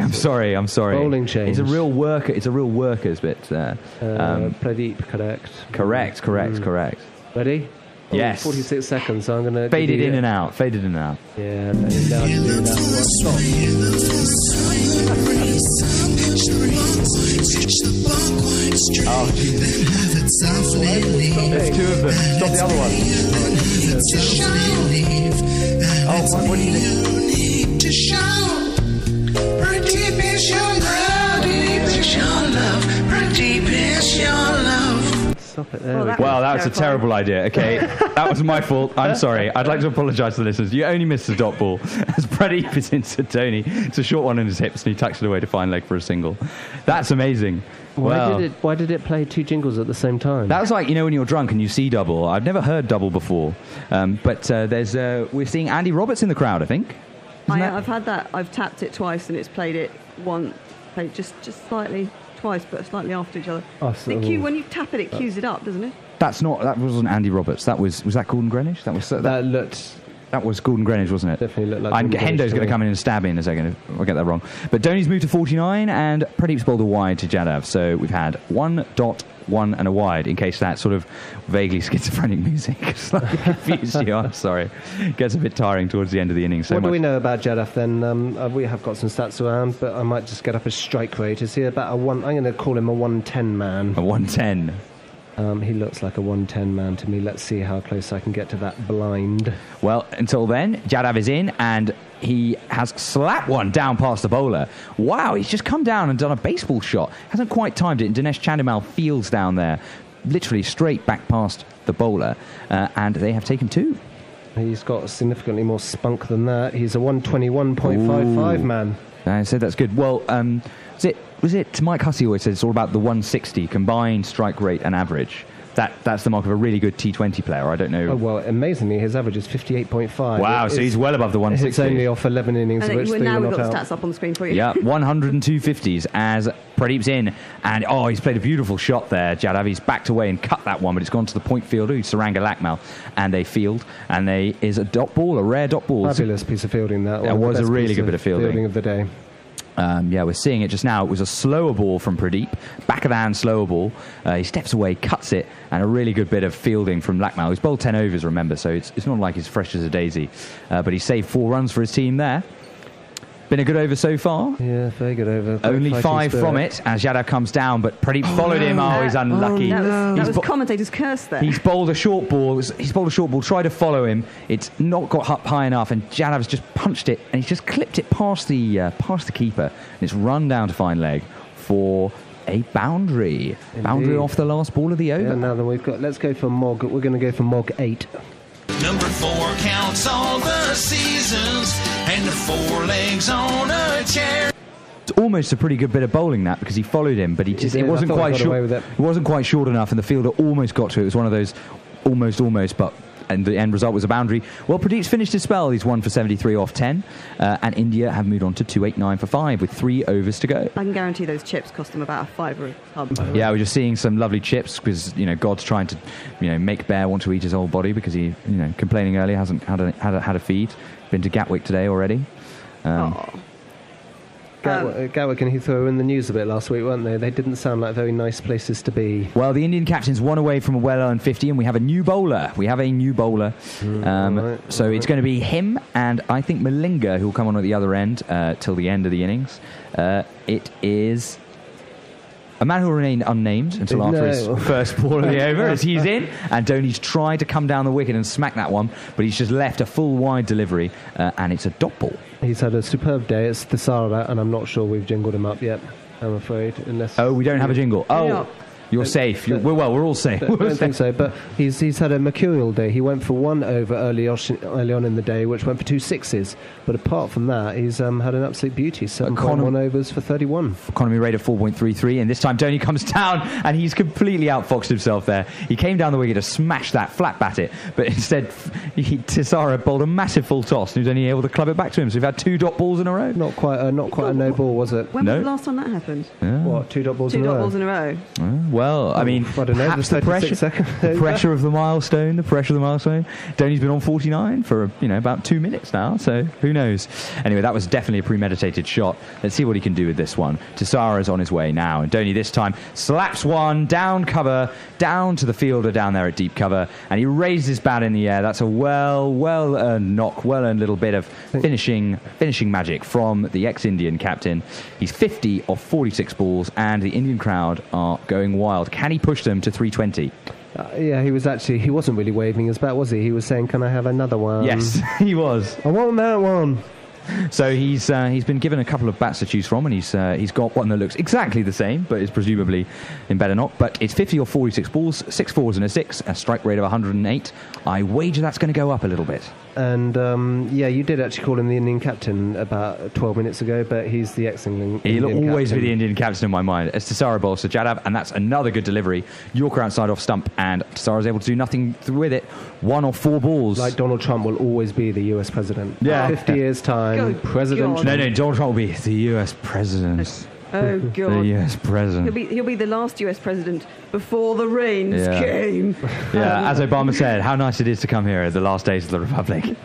Bowling change. It's a real worker's bit. Pradeep, correct. Correct. Ready? Yes. 46 seconds, so I'm going to... Faded in and out. Yeah, faded out to do that. Oh, Jesus. There's 2 of them. Stop the other one. Oh, what do you think? To show Pradeep is your love, Pradeep is your love, Pradeep is your love. Stop it there. Well, that was a terrible idea. Okay, that was my fault. I'm sorry. I'd like to apologise to the listeners. You only missed the dot ball as Pradeep is into Tony. It's a short one in his hips, and he tucks it away to fine leg for a single. That's amazing. Why did it play 2 jingles at the same time? That was like, when you're drunk and you see double. I've never heard double before, but we're seeing Andy Roberts in the crowd, I think. I've had that. I've tapped it twice and it's played it once, played just slightly twice, but slightly after each other. When you tap it, it cues it up, doesn't it? That wasn't Andy Roberts. Was that Gordon Greenwich? That was Gordon Greenwich, wasn't it? Definitely looked like Hendo's going to come in and stab me in a second if I get that wrong. But Dhoni's moved to 49 and Pradeep's bowled a wide to Jadav. So we've had 1 dot, 1 and a wide, in case that sort of vaguely schizophrenic music slightly confused you. I'm sorry. It gets a bit tiring towards the end of the innings. What do we know about Jadav then? We have got some stats around, but I might just get up his strike rate. Is he about a 1? I'm going to call him a 110 man. A 110. He looks like a 110 man to me. Let's see how close I can get to that blind. Well, until then, Jadav is in, and he has slapped one down past the bowler. Wow, he's just come down and done a baseball shot. Hasn't quite timed it, and Dinesh Chandimal fields down there, literally straight back past the bowler, and they have taken 2. He's got significantly more spunk than that. He's a 121.55 man. I said that's good. Well, was it Mike Hussey always said it's all about the 160 combined strike rate and average. That's the mark of a really good T20 player. I don't know. Oh, well, amazingly, his average is 58.5. Wow, so he's well above the 160. It's only off 11 innings. Now we've got the stats up on the screen for you. Yeah, 102 50s as Pradeep's in. And, he's played a beautiful shot there, Jadav. He's backed away and cut that one, but it's gone to the point fielder, who's SirLanka Lakmal. And they field. And is a dot ball, a rare dot ball. Fabulous piece of fielding, that. That was a really good bit of fielding of the day. We're seeing it just now. It was a slower ball from Pradeep, back of the hand slower ball. He steps away, cuts it, and a really good bit of fielding from Lakmal. He's bowled 10 overs, remember, so it's not like he's fresh as a daisy. But he saved 4 runs for his team there. Been a good over so far. Yeah, very good over. Only 5 from it as Jadav comes down, but Pradeep followed him. He's unlucky. That was commentator's curse there. He's bowled a short ball. Tried to follow him. It's not got up high enough, and Jadav's just punched it, and he's just clipped it past the keeper, and it's run down to fine leg for a boundary. Indeed. Boundary off the last ball of the over. Yeah, now then let's go for Mog. We're going to go for Mog 8. Number 4 counts all the seasons and the 4 legs on a chair. It's almost a pretty good bit of bowling that, because he followed him, but it wasn't quite short. It wasn't quite short enough, and the fielder almost got to it. It was one of those almost, but. And the end result was a boundary. Well, Pradeep's finished his spell. He's 1 for 73 off 10. And India have moved on to 289 for 5 with 3 overs to go. I can guarantee those chips cost them about a £5 a tub. Yeah, we're just seeing some lovely chips because, God's trying to, make Bear want to eat his whole body because he, complaining earlier, hasn't had a feed. Been to Gatwick today already. Gatwick and Heathrow were in the news a bit last week, weren't they? They didn't sound like very nice places to be. Well, the Indian captain's 1 away from a well-earned 50, and we have a new bowler. So it's going to be him and I think Malinga, who will come on at the other end till the end of the innings. It is a man who will remain unnamed until after his first ball of the over, as he's in, and Dhoni's tried to come down the wicket and smack that one, but he's just left a full wide delivery, and it's a dot ball. He's had a superb day. It's Thisara, and I'm not sure we've jingled him up yet, I'm afraid. We don't have a jingle. Oh, You're safe. We're all safe. I don't think so, but he's had a mercurial day. He went for 1 over early on in the day, which went for 2 6s. But apart from that, he's had an absolute beauty. 7.1 overs for 31. Economy rate of 4.33, and this time Donny comes down, and he's completely outfoxed himself there. He came down the wicket to smash that, flat bat it, but instead Tissara bowled a massive full toss, and he was only able to club it back to him. So we've had 2 dot balls in a row. Not quite a no ball, was it? When was the last time that happened? Yeah. What, 2 dot balls in a row? 2 dot balls in a row. Well, I mean, I don't know, perhaps the pressure of the milestone. Donny's been on 49 for about 2 minutes now, so who knows? Anyway, that was definitely a premeditated shot. Let's see what he can do with this one. Tissara's on his way now, and Donny this time slaps one down cover, down to the fielder down there at deep cover, and he raised his bat in the air. That's a well-earned knock, well-earned little bit of finishing magic from the ex-Indian captain. He's 50 off 46 balls, and the Indian crowd are going wild. Can he push them to 320? Yeah, he wasn't really waving his bat, was he? He was saying, "Can I have another one?" Yes, he was. I want that one. So he's been given a couple of bats to choose from, and he's got one that looks exactly the same, but is presumably in better knock. But it's 50 or 46 balls, 6 4s and a 6, a strike rate of 108. I wager that's going to go up a little bit. And you did actually call him the Indian captain about 12 minutes ago, but he's the ex-Indian. He'll always be the Indian captain in my mind. As Tissara bowls to Jadhav, and that's another good delivery. Yorker outside off stump, and Tissara's able to do nothing with it. 1 off 4 balls. Like Donald Trump will always be the US president. Yeah. 50 years' time, President Trump. No, Donald Trump will be the US president. Oh, God. The US president. He'll be the last US president before the rains came. Yeah, as Obama said, how nice it is to come here at the last days of the Republic.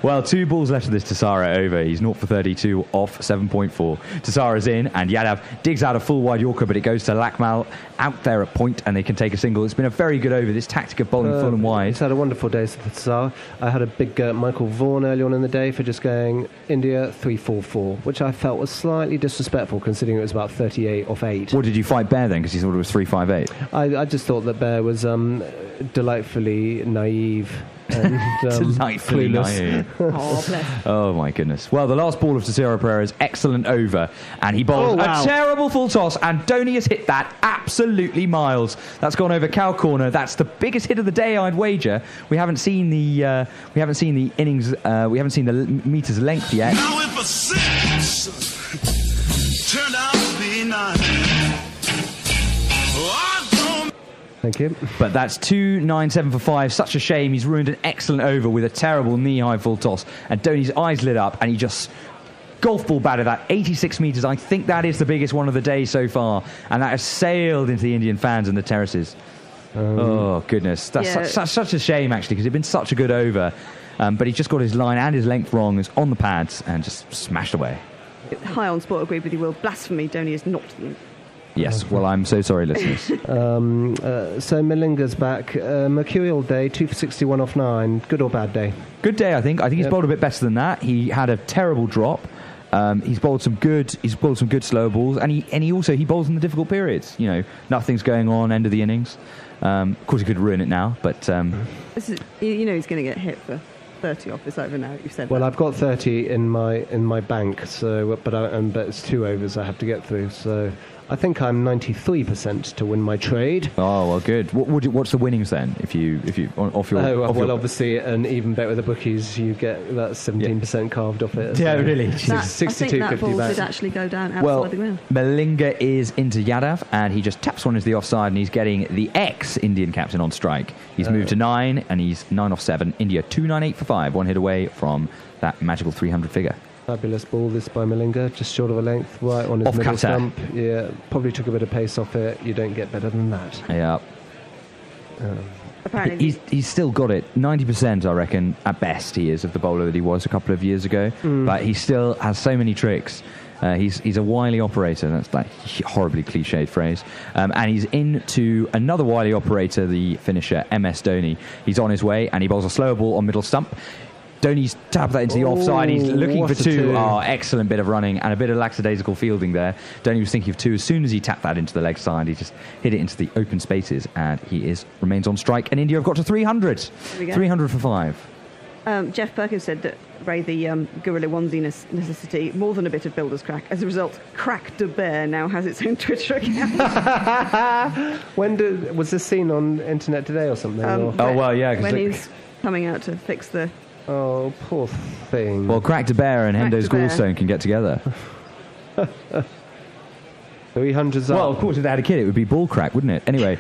Well, 2 balls left of this Tissara over. He's 0 for 32 off 7.4. Tissara's in, and Yadav digs out a full wide Yorker, but it goes to Lakmal out there at point, and they can take a single. It's been a very good over, this tactic of bowling full and wide. He's had a wonderful day for Tissara. I had a big Michael Vaughan early on in the day for just going India 3-4-4, which I felt was slightly disrespectful considering it was about 38 off 8. What did you fight Bear then, because you thought it was 3-5-8? I just thought that Bear was delightfully naive. And, delightfully naive. Oh my goodness. Well, the last ball of Tissara Pereira's excellent over, and he bowls a terrible full toss, and Donny has hit that absolutely miles. That's gone over cow corner. That's the biggest hit of the day, I'd wager. We haven't seen the innings. We haven't seen the meters length yet. Now if a 6 turned out to be 9. Thank you. But that's 2-9-7 for 5. Such a shame. He's ruined an excellent over with a terrible knee-high full toss. And Donny's eyes lit up, and he just golf ball batted that 86 metres. I think that is the biggest one of the day so far. And that has sailed into the Indian fans and the terraces. Oh, goodness. That's such a shame, actually, because it'd been such a good over. But he's just got his line and his length wrong. It's on the pads and just smashed away. High on sport, agreed with you, Will. Blasphemy, Donny is not the... Yes, well, I'm so sorry, listeners. So Malinga's back. Mercurial day, 2 for 61 off 9. Good or bad day? Good day, I think. I think he's bowled a bit better than that. He had a terrible drop. He's bowled some good slow balls, and he bowls in the difficult periods. Nothing's going on, end of the innings. Of course, he could ruin it now, but he's going to get hit for 30 off. It's over now. You said. Well, I've got 30 in my bank, so but it's 2 overs I have to get through. So I think I'm 93% to win my trade. Oh, well, good. What's the winnings then? If you off your obviously, an even bet with the bookies, you get that 17% carved off it. Yeah, really. 62.50 I think that ball did actually go down outside the ground. Malinga is into Yadav, and he just taps one into the offside, and he's getting the ex-Indian captain on strike. He's moved to 9, and he's 9 off 7. India 298 for 5, 1 hit away from that magical 300 figure. Fabulous ball this by Malinga, just short of a length, right on his off middle cutter. stump. Yeah, probably took a bit of pace off it. You don't get better than that. Yeah. Apparently he's still got it. 90%, I reckon, at best he is of the bowler that he was a couple of years ago. But he still has so many tricks. He's a wily operator. That's that horribly cliched phrase. And he's into another wily operator, the finisher, MS Dhoni. He's on his way, and he bowls a slower ball on middle stump. Dhoni's tapped that into the offside. He's looking for 2. Oh, excellent bit of running and a bit of lackadaisical fielding there. Dhoni was thinking of 2. As soon as he tapped that into the leg side, he just hit it into the open spaces, and he remains on strike. And India have got to 300. 300 for 5. Jeff Perkins said that Ray, the gorilla onesie necessity, more than a bit of builder's crack. As a result, Crack de Bear now has its own Twitter account. Was this seen on Internet Today or something? When he's coming out to fix the... Oh, poor thing. Well, Crack de Bear and Hendo's Gallstone can get together. 300's Well, up. of course, if they had a kid, it would be ball crack, wouldn't it? Anyway,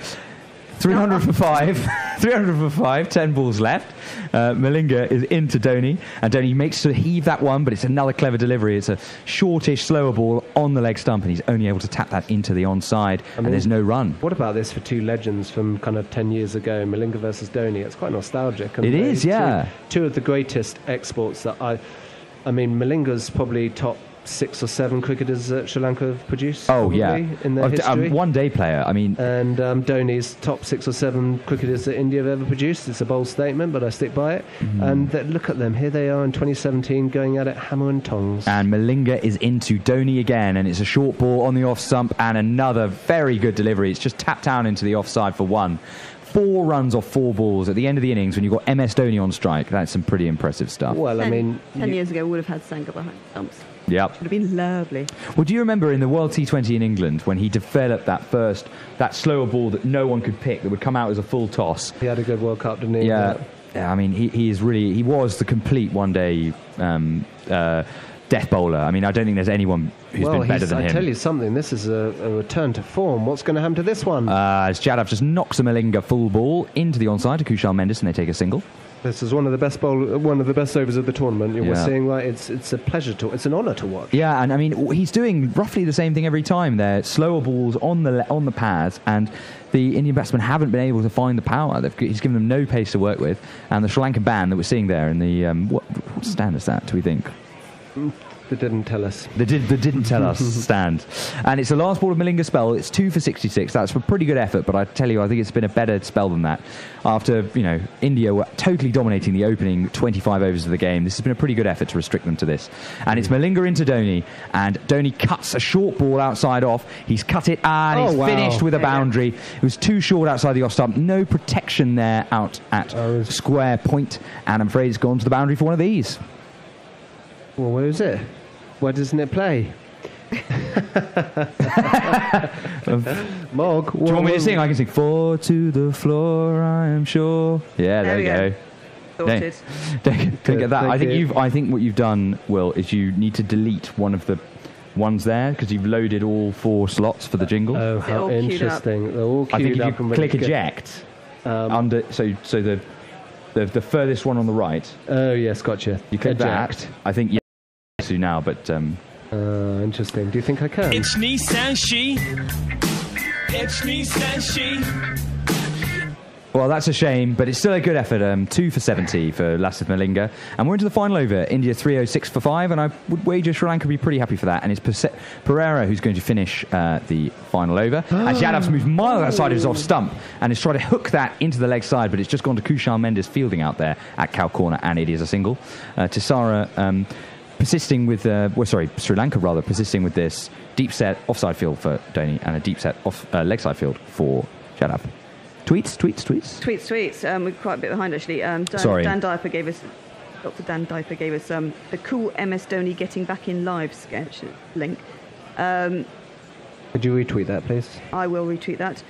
300 for 5. 300 for 5, 10 balls left. Malinga is into Dhoni, and Dhoni makes to heave that one, but it's another clever delivery. It's a shortish, slower ball on the leg stump, and he's only able to tap that into the onside, and there's no run. What about this for two legends from kind of 10 years ago, Malinga versus Dhoni? It's quite nostalgic. It is, yeah. Two of the greatest exports that I mean, Malinga's probably top 6 or 7 cricketers that Sri Lanka have produced. Oh, yeah. In their history. One-day player, I mean... And Dhoni's top 6 or 7 cricketers that India have ever produced. It's a bold statement, but I stick by it. And look at them. Here they are in 2017 going at it hammer and tongs. And Malinga is into Dhoni again, and it's a short ball on the off stump and another very good delivery. It's just tapped down into the offside for 1. 4 runs off 4 balls at the end of the innings when you've got MS Dhoni on strike. That's some pretty impressive stuff. Well, I mean... 10 years ago, we would have had Sanka behind stumps. Yep. Would have been lovely. Well, do you remember in the World T20 in England when he developed that slower ball that no one could pick that would come out as a full toss? He had a good World Cup, didn't he? Yeah. I mean, he was the complete one-day death bowler. I mean, I don't think there's anyone who's been better than him. I tell you something, this is a return to form. What's going to happen to this one? As Jadhav just knocks a Malinga full ball into the onside to Kushal Mendis, and they take a single. This is one of the best overs of the tournament. We're seeing like it's a pleasure to, it's an honour to watch. Yeah, and I mean he's doing roughly the same thing every time. They're slower balls on the pads, and the Indian batsmen haven't been able to find the power. He's given them no pace to work with, and the Sri Lankan ban that we're seeing there in the what stand is that? Do we think? They didn't tell us. They didn't tell us stand. And it's the last ball of Malinga's spell. It's 2 for 66. That's a pretty good effort, but I tell you, I think it's been a better spell than that. After, India were totally dominating the opening 25 overs of the game, this has been a pretty good effort to restrict them to this. And it's Malinga into Dhoni, and Dhoni cuts a short ball outside off. He's cut it, and he's finished with a boundary. It was too short outside the off stump. No protection there out at square point, and I'm afraid it's gone to the boundary for one of these. Well, where is it? Why doesn't it play? Mog. Do you want me to sing? I can sing. 4 to the floor, I am sure. Yeah, there you go. Sorted. Don't get that. I think what you've done, Will, is you need to delete one of the ones there because you've loaded all 4 slots for the jingle. Oh, how interesting! They're all queued up. I think if you click eject under, so the furthest one on the right. Oh yes, gotcha. You click eject. That. I think yes to now, but. Interesting. Do you think I can? It's Nissan She. It's Nissan She. Well, that's a shame, but it's still a good effort. 2 for 70 for Lasith Malinga. And we're into the final over. India 306 for 5, and I would wager Sri Lanka would be pretty happy for that. And it's Pereira who's going to finish the final over. As Yadav's moved miles outside his off stump and has tried to hook that into the leg side, but it's just gone to Kushal Mendis fielding out there at cow corner, and it is a single. Tisara... persisting with, Sri Lanka rather, persisting with this deep set offside field for Dhoni and a deep set leg side field for Jadhav. Tweets. We're quite a bit behind actually. Sorry. Dr. Dan Diper gave us the cool MS Dhoni getting back in live sketch link. Could you retweet that, please? I will retweet that.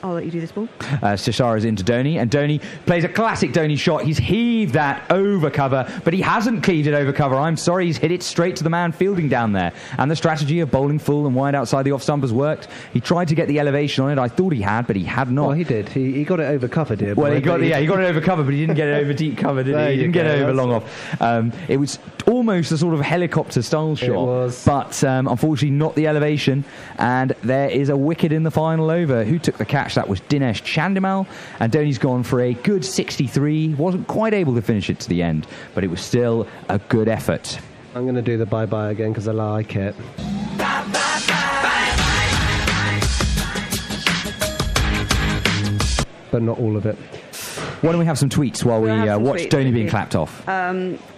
I'll let you do this ball. Sishara's into Dhoni, and Dhoni plays a classic Dhoni shot. He's heaved that over cover, but he hasn't cleaved it over cover. I'm sorry, he's hit it straight to the man fielding down there. And the strategy of bowling full and wide outside the off stump has worked. He tried to get the elevation on it. I thought he had, but he had not. Well, he did. He got it over cover, dear. Well, he got it over cover, but he didn't get it over deep cover, did he? He didn't get it over long off. It was almost a sort of helicopter-style shot, it was. But unfortunately not the elevation. And there is a wicket in the final over. Who took the catch? That was Dinesh Chandimal, and Dhoni's gone for a good 63. Wasn't quite able to finish it to the end, but it was still a good effort. I'm going to do the bye-bye again because I like it. But not all of it. Why don't we have some tweets while we watch Dhoni being clapped off?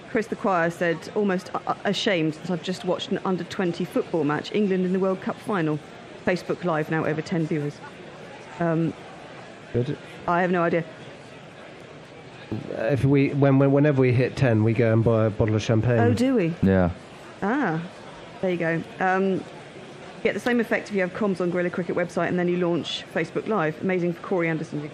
Chris the Choir said, almost ashamed that I've just watched an under-20 football match, England in the World Cup final. Facebook Live now over 10 viewers. Good. I have no idea. Whenever we hit 10, we go and buy a bottle of champagne. Oh, do we? Yeah. Ah, there you go. Get the same effect if you have comms on Guerrilla Cricket website and then you launch Facebook Live. Amazing for Corey Anderson.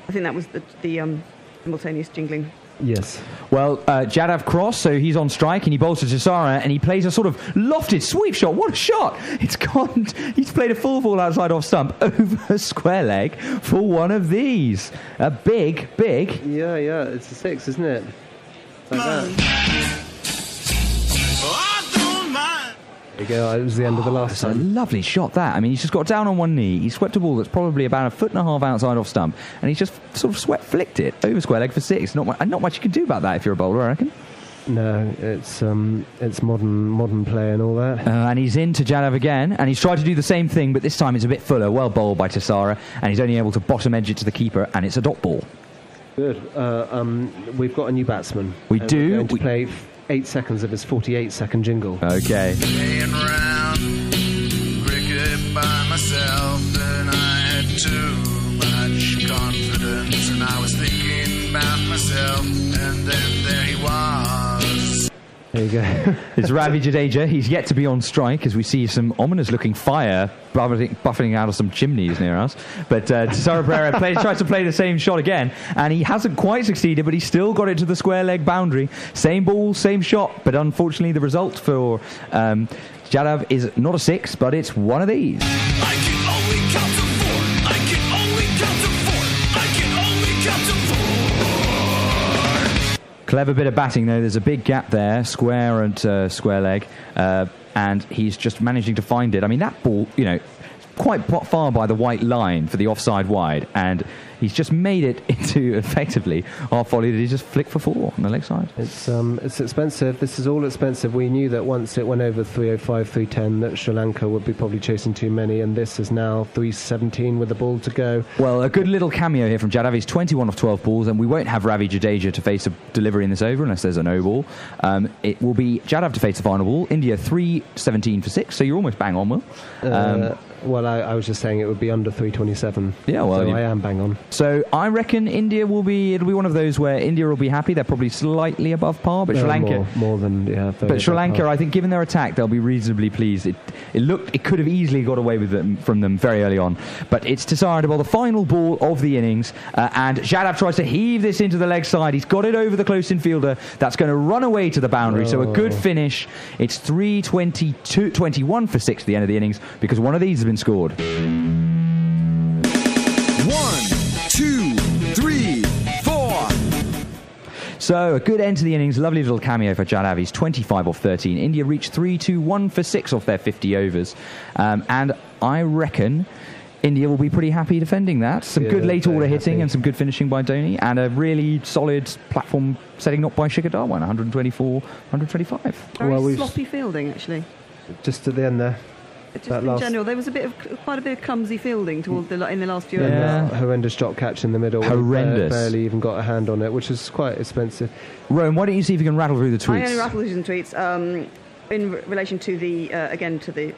I think that was the simultaneous jingling. Yes. Well, Jadav cross, so he's on strike and he bowls to Tisara and he plays a sort of lofted sweep shot. What a shot! It's gone. He's played a full ball outside off stump over a square leg for one of these. A big. Yeah. It's a 6, isn't it? Like that. There you go. It was the end of the last time. A lovely shot, that. I mean, he's just got down on one knee. He swept a ball that's probably about 1.5 foot outside off stump, and he's just sort of flicked it over square leg for 6. Not much you can do about that if you're a bowler, I reckon. No, it's modern play and all that. And he's into Jadav again, and he's tried to do the same thing, but this time it's a bit fuller. Well bowled by Tisara, and he's only able to bottom edge it to the keeper, and it's a dot ball. Good. We've got a new batsman. We do. We're going to play 8 seconds of his 48-second jingle. Okay. Playing around cricket by myself, and I had too much confidence, and I was thinking about myself, and then there he was. There you go. It's Ravi Jadeja. He's yet to be on strike as we see some ominous-looking fire buffeting out of some chimneys near us. But Tisara Pereira tries to play the same shot again, and he hasn't quite succeeded, but he's still got it to the square leg boundary. Same ball, same shot, but unfortunately the result for Jadav is not a 6, but it's one of these. I can only count to 4. I can only count to 4. I can only count to 4. Clever bit of batting, though. There's a big gap there, square and square leg, and he's just managing to find it. I mean, that ball, quite far by the white line for the offside wide, and he's just made it into, effectively, half volley that he just flicked for 4 on the leg side. It's expensive. This is all expensive. We knew that once it went over 305, 310, that Sri Lanka would be probably chasing too many, and this is now 317 with the ball to go. Well, a good little cameo here from Jadav. He's 21 off 12 balls, and we won't have Ravi Jadeja to face a delivery in this over unless there's a no ball. It will be Jadav to face the final ball. India 317 for 6, so you're almost bang on, Will. Well, I was just saying it would be under 327. Yeah, well, so I am bang on. So I reckon it'll be one of those where India will be happy. They're probably slightly above par, but Sri Lanka more than But Sri Lanka, par. I think, given their attack, they'll be reasonably pleased. It could have easily got away from them very early on, but it's Tisara to bowl the final ball of the innings, and Jadav tries to heave this into the leg side. He's got it over the close infielder. That's going to run away to the boundary. So a good finish. It's 321 for 6 at the end of the innings because one of these has been scored. 1, 2, 3, 4. So a good end to the innings. Lovely little cameo for Jadav. He's 25 off 13. India reached 321 for 6 off their 50 overs. And I reckon India will be pretty happy defending that. Some good late order hitting and some good finishing by Dhoni, and a really solid platform setting knock by Shikhar Dhawan, 124, 125. Very sloppy fielding, actually. Just at the end there. Just in general, there was quite a bit of clumsy fielding in the last few overs. Horrendous drop catch in the middle. Horrendous. Barely even got a hand on it, which is quite expensive. Rowan, why don't you see if you can rattle through the tweets? I'm going to rattle through some tweets. In relation to the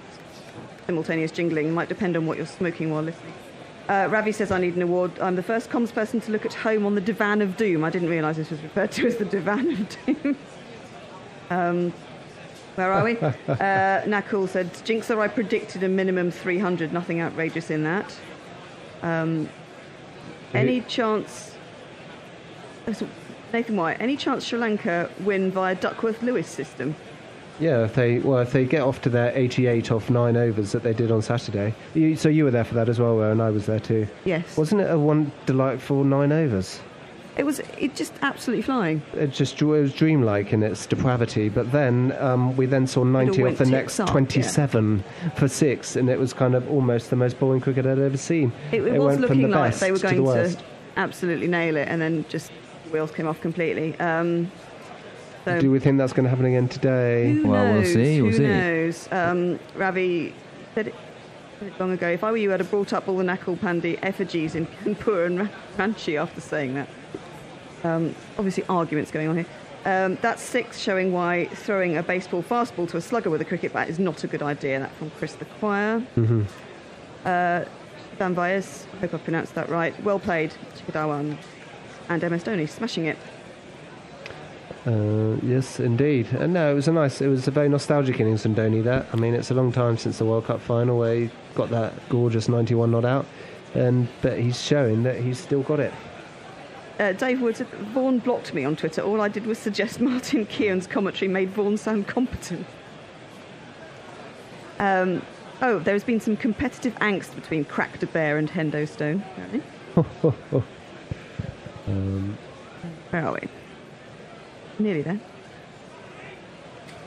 simultaneous jingling, it might depend on what you're smoking while listening. Ravi says, I need an award. I'm the first comms person to look at home on the divan of doom. I didn't realise this was referred to as the divan of doom. Where are we? Nakul said, Jinxer, I predicted a minimum 300. Nothing outrageous in that. Any chance... Nathan White, any chance Sri Lanka win via Duckworth-Lewis system? Yeah, if they get off to their 88 off 9 overs that they did on Saturday. So you were there for that as well, and I was there too. Yes. Wasn't it a delightful 9 overs? It just absolutely flying. It was dreamlike in its depravity, but then we then saw 90 off the next 27 for 6, and it was kind of almost the most boring cricket I'd ever seen. It was looking like they were going to absolutely nail it, and then just the wheels came off completely. Do we think that's going to happen again today? We'll see. Who knows? Ravi said it long ago, if I were you, I'd have brought up all the Nakul Pandey effigies in Kanpur and Ranchi after saying that. Obviously arguments going on here. That's 6, showing why throwing a baseball fastball to a slugger with a cricket bat is not a good idea. That from Chris the Choir. Dan Vyas, I hope I pronounced that right. Well played, Shikhar Dhawan. and MS Dhoni smashing it. Yes, indeed. And no, it was a very nostalgic innings from Dhoni. That, I mean, it's a long time since the World Cup final where he got that gorgeous 91 not out, but he's showing that he's still got it. Dave Woods, Vaughan blocked me on Twitter. All I did was suggest Martin Keown's commentary made Vaughan sound competent. There's been some competitive angst between Crack de Bear and Hendo Stone, apparently. Where are we? Nearly there.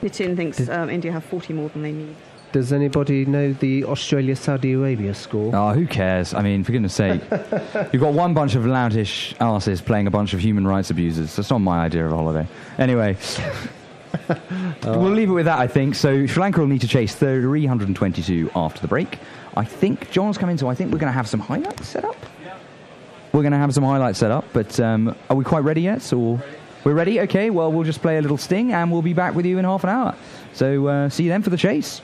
Nitin thinks India have 40 more than they need. Does anybody know the Australia-Saudi Arabia score? Oh, who cares? I mean, for goodness sake. You've got one bunch of loutish arses playing a bunch of human rights abusers. That's not my idea of a holiday. Anyway, we'll leave it with that, I think. So Sri Lanka will need to chase 322 after the break. I think John's coming, so I think we're going to have some highlights set up. We're going to have some highlights set up, but are we quite ready yet? Or we're ready? Okay, well, we'll just play a little sting, and we'll be back with you in half an hour. So see you then for the chase.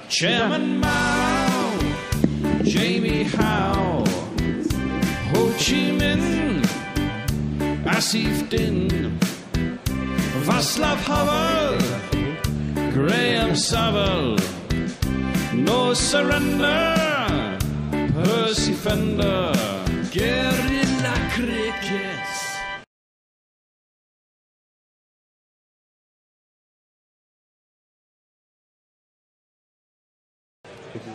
Chairman Mao, Jamie Howe, Ho Chi Minh, Asif Din, Václav Havel, Graham Saville, No Surrender, Percy Fender, Guerrilla Crickets. Could you